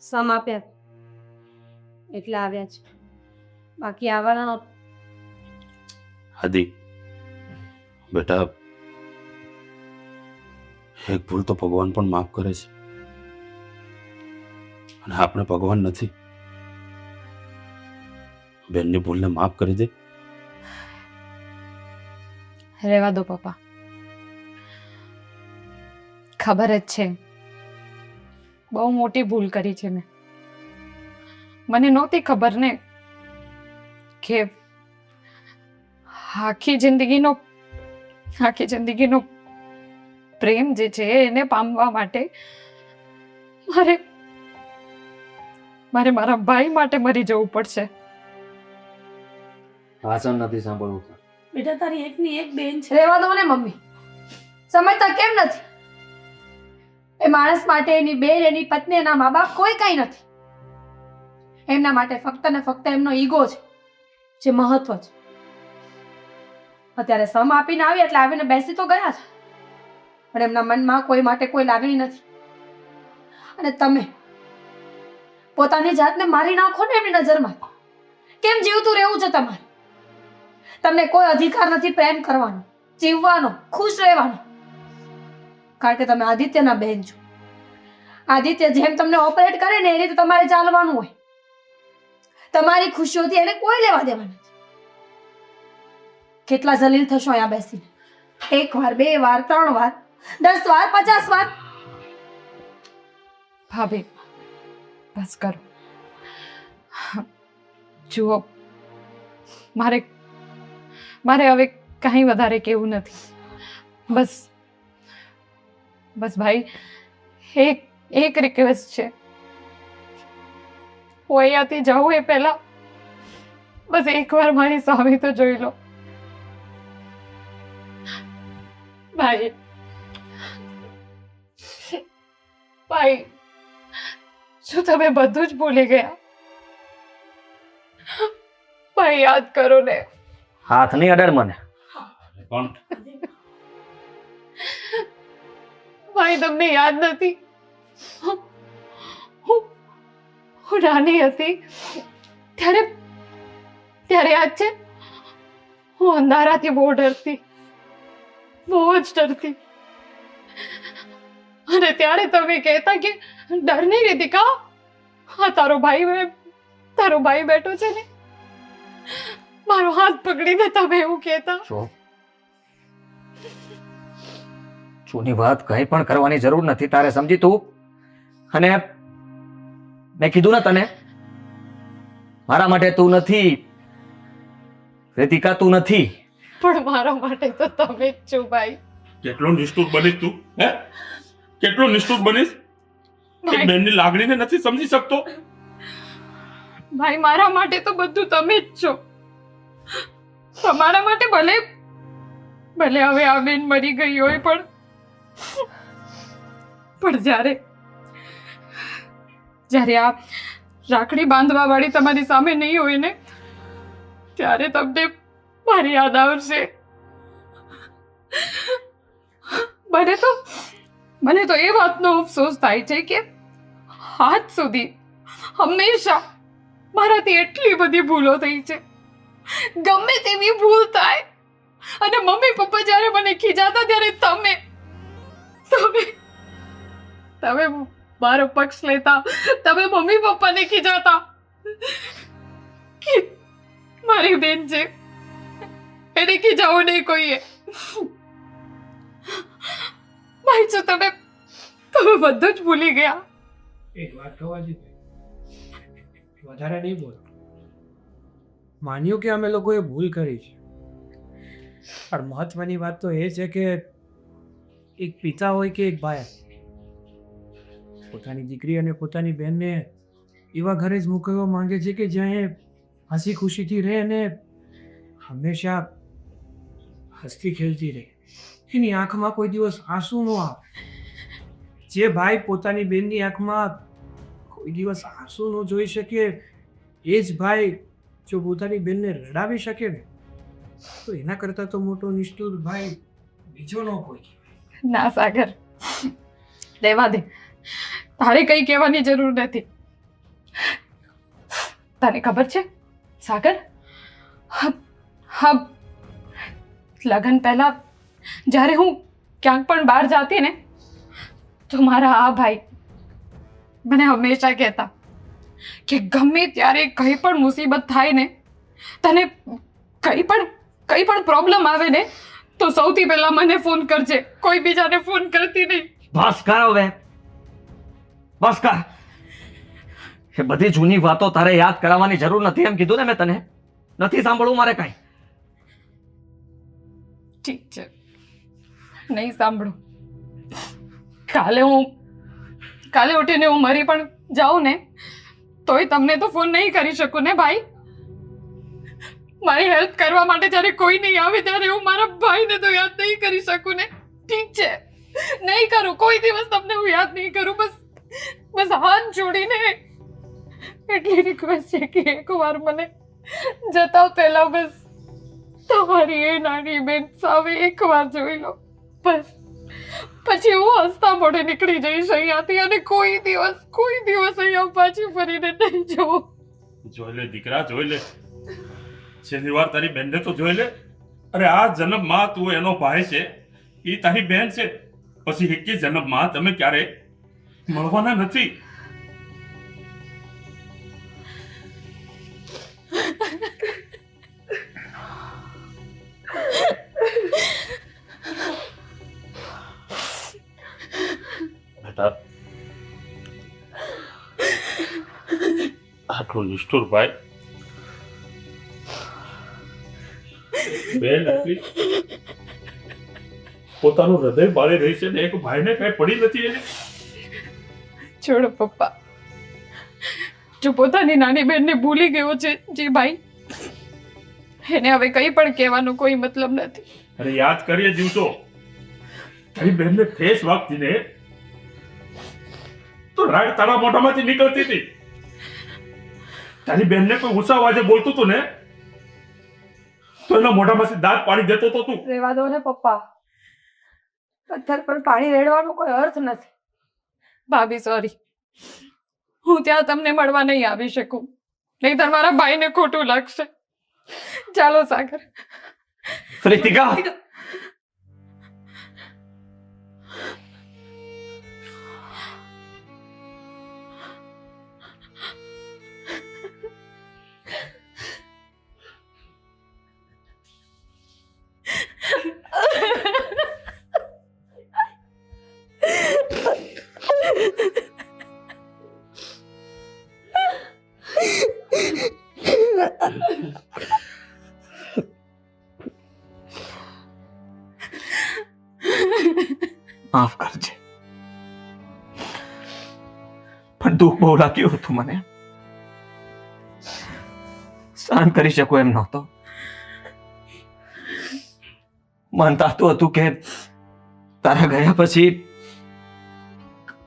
સમ આપ્યા એટલે આવ્યા છે, બાકી આવવાના નહોતા. આદિ બેટા, એક ભૂલ તો ભગવાન પણ માફ કરે છે, અને આપણે ભગવાન નથી. બેનની ભૂલને માફ કરી દે. રહેવા દો પપ્પા. ખબર જ છે બહુ મોટી ભૂલ કરી છે મેં. મને નહોતી ખબર ને કે આખી જિંદગીનો પ્રેમ જે છે એને પામવા માટે મારે મારા ભાઈ માટે મરી જવું પડશે. ભાષણ નથી સાંભળવું. બેટા તારી એકની એક બેન છે. રહેવા દો ને મમ્મી, સમજતા કેમ નથી? એ માણસ માટે એની બેન, એની પત્ની, એના મા બાપ કોઈ કઈ નથી. એમના માટે ફક્ત ને ફક્ત એમનો ઈગો છે જે મહત્વ છે. અત્યારે સમ આપીને આવી એટલે આવીને બેસી તો ગયા છે, પણ એમના મનમાં કોઈ માટે કોઈ લાગણી નથી. અને તમે પોતાની જાતને મારી નાખો ને એમની નજરમાં. કેમ જીવતું રહેવું છે તમારે? તમને કોઈ અધિકાર નથી પ્રેમ કરવાનો, જીવવાનો, ખુશ રહેવાનો. કારણ કે તમે આદિત્યના બહેન છો. આદિત્ય જેમ તમને ઓપરેટ કરે ને એ રીતે તમારે ચાલવાનું હોય. તમારી ખુશીઓથી એને કોઈ લેવા દેવા નથી. કેટલા જલીલ થશો અહીંયા બેસીને? 1 વાર, 2 વાર, 3 વાર, 10 વાર, 50 વાર. ભાભી બસ કરો. જુઓ, મારે હવે કંઈ વધારે કહેવું નથી. બસ ભાઈ, એક રિક્વેસ્ટ છે. હું અહીંયાથી જાઉં એ પહેલા બસ એકવાર મારી સામે તો જોઈ લો. ભાઈ શું તમે બધું જ ભૂલી ગયા? ભાઈ યાદ કરો ને. હાથ નહીં અડાડ મને. પણ ભાઈ તમને યાદ નથી? હું નાની હતી ત્યારે યાદ છે? હું અંધારાથી બહુ ડરતી, બહુ જ ડરતી. અને ત્યારે તમે કહેતા કે ડર નહીં રીતિકા, હા તારો ભાઈ બેઠો છે ને. મારો હાથ પકડીને તમે એવું કહેતા. જૂની વાત કઈ પણ કરવાની જરૂર નથી તારે, સમજી તું? અને મેં કીધું ને તને, મારા માટે તું નથી રીતિકા, તું નથી. પણ મારા માટે તો તમે જ છો ભાઈ. કેટલો નિષ્ઠુર બનીશ તું? હે, કેટલો નિષ્ઠુર બનીશ? એક બેનની લાગણીને નથી સમજી શકતો? ભાઈ મારા માટે તો બધું તમે જ છો. તમારા માટે ભલે હવે આ બેન મરી ગઈ હોય, પણ જ્યારે આ રાખડી બાંધવા વાળી તમારી સામે નહીં હોય ને, ત્યારે તમને મારી યાદ આવશે. મને તો એ વાતનો અફસોસ થાય છે કે આજ સુધી હંમેશા મારાથી એટલી બધી ભૂલો થઈ છે. ગમે તેવી ભૂલ થાય અને મમ્મી પપ્પા જ્યારે મને ખીજાતા ત્યારે તમે મારો પક્ષ લેતા, તમે મમ્મી પપ્પાને ખીજાતા કે મારી બેન છે એને ખીજાવું નહીં કોઈએ. ભાઈ જો તમે બધું જ ભૂલી ગયા. એક વાત કહેવા દે, વધારે નહીં બોલ. માન્યું કે અમે લોકોએ ભૂલ કરી છે, પણ મહત્વની વાત તો એ છે કે એક પિતા હોય કે એક ભાઈ પોતાની દીકરી અને પોતાની બહેનને એવા ઘરે જ મોકલવા માંગે છે કે જ્યાં એ હસી ખુશીથી રહે અને હંમેશા હસતી ખેલતી રહે. એની આંખમાં કોઈ દિવસ આંસુ ન આવે. જે ભાઈ પોતાની બહેનની આંખમાં કોઈ દિવસ આંસુ ન જોઈ શકે, એ જ ભાઈ જો પોતાની બહેનને રડાવી શકે ને, તો એના કરતાં તો મોટો નિષ્ઠુર ભાઈ બીજો ન કોઈ. ના સાગર, રહેવા દે. તારે કંઈ કહેવાની જરૂર નથી. તને ખબર છે સાગર, હા, લગ્ન પહેલા જ્યારે હું ક્યાંક પણ બહાર જાતી ને તો મારા આ ભાઈ મને હંમેશા કહેતા કે ગમે ત્યારે કંઈ પણ મુસીબત થાય ને, તને કંઈ પણ પ્રોબ્લેમ આવે ને તો સૌથી પહેલા મને ફોન કરજે, કોઈ બીજાને ફોન કરતી નહીં. બસ કર હવે, બસ કર. એ બધી જૂની વાતો તારે યાદ કરાવવાની જરૂર નથી એમ કીધું ને મેં તને. નથી સાંભળવું મારે કાંઈ. ઠીક છે, નહીં સાંભળું. કાલે ઉઠીને હું મરી પણ જાઉં ને તોય તમને તો ફોન નહીં કરી શકું ને ભાઈ. મારી હેલ્પ કરવા માટે જ્યારે કોઈ નહીં આવે ત્યારે હું મારા ભાઈને તો યાદ નહીં કરી શકું ને. ઠીક છે, નહીં કરું, કોઈ દિવસ તમને હું યાદ નહીં કરું. બસ હાથ જોડીને એટલી રિક્વેસ્ટ છે કે એકવાર મને જતા પહેલા બસ તમારી એ નાની બેન સામે એકવાર જોઈ લો. બસ પછી હું હસતા મોઢે નીકળી જઈશ અહીંયાથી અને કોઈ દિવસ અહીંયા પાછી ફરીને નહીં જવું. જોઈ લે દીકરા, જોઈ લે. છેલ્લી વાર તારી બેનને તો જોઈ લે. અરે આ જન્મમાં તું એનો ભાઈ છે, એ તારી બેન છે. પછી એકે જન્મમાં તમે ક્યારે મળવાના નથી. બેટા, આટલું નિષ્ઠુર ભાઈ બેન એટલી પોતાનું હૃદય બાળી રહી છે ને એક ભાઈને કઈ પડી નથી એને. છોડો પપ્પા, જો પોતાની નાની બેનને ભૂલી ગયો છે જે ભાઈ, એને હવે કંઈ પણ કહેવાનો કોઈ મતલબ નથી. અરે યાદ કરીએ દિવસો, તારી બેનને ઠેસ વાગતી ને તો રાડ તારા મોઢામાંથી નીકળતી હતી. તારી બેનને કોઈ ઊંચા અવાજે બોલતું હતું ને તો એના મોઢામાંથી દાંત પાડી દેતો તો તું. રહેવા દો ને પપ્પા, પથ્થર પર પાણી રેડવાનો કોઈ અર્થ નથી. ભાભી સોરી, હું ત્યાં તમને મળવા નહીં આવી શકું, નહીંતર મારા ભાઈને ખોટું લાગશે. ચાલો સાગર. રીતિકા, માફ કરજે, પણ દુઃખ બહુ લાગ્યું હતું મને. સહન કરી શકું એમ નહોતો. મન તાતું હતું કે તારા ગયા પછી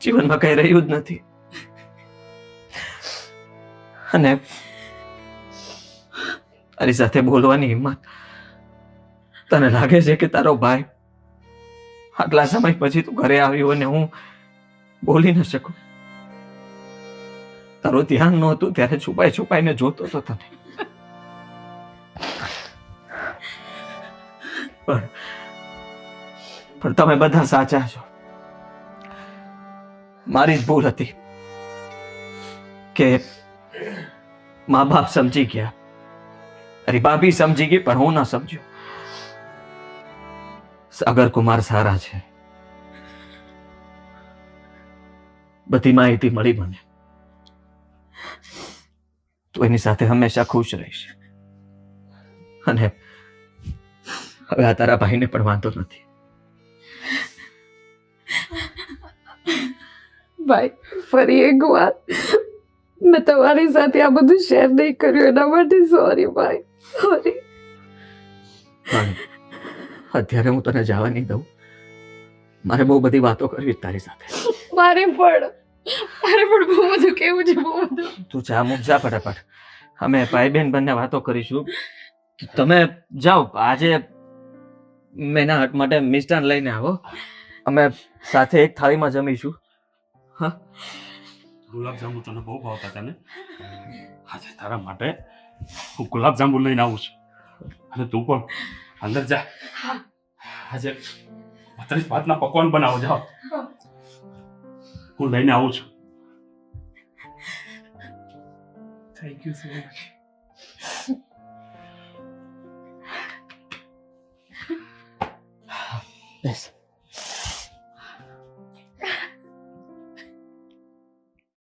જીવનમાં કઈ રહ્યું જ નથી. અને તારી સાથે બોલવાની હિંમત, તને લાગે છે કે તારો ભાઈ આટલા સમય પછી તું ઘરે આવ્યો અને હું બોલી ન શકું? તારું ધ્યાન નહોતું ત્યારે છુપાઈને જોતો હતો તને. પણ તમે બધા સાચા છો. મારી જ ભૂલ હતી કે મા બાપ સમજી ગયા, અરે ભાભી સમજી ગઈ, પણ હું ન સમજ્યો. સાગર કુમાર સારા છે, બધી માહિતી મળી મને. તું એની સાથે હંમેશા ખુશ રહીશ. અને હવે આ તારા ભાઈને પણ વાંધો નથી. ભાઈ, ફરી એકવાર મેં તમારી સાથે આ બધું શેર નહીં કર્યું એના માટે સોરી ભાઈ, સોરી. પણ અત્યારે હું તને જવા નહીં દઉં. મારે બહુ બધી વાતો કરવી છે તારી સાથે. મારે પણ બહુ બધું કેવું છે, બહુ બધું. તું ચા મૂક, જા ફટાફટ. અમે ભાઈ બહેન બંને વાતો કરીશું. તમે જાઓ આજે મેં એના હટ માટે મિષ્ટાન લઈને આવો અમે સાથે એક થાળીમાં જમીશું. ગુલાબજાંબુ તને બહુ ભાવતા તને આજે તારા માટે હું ગુલાબજાંબુ લઈને આવું છું અને તું પણ અંદર જા. આજે 32 પકવાન બનાવો જાઓ. હું લઈને આવું છું. Thank you so much. Base.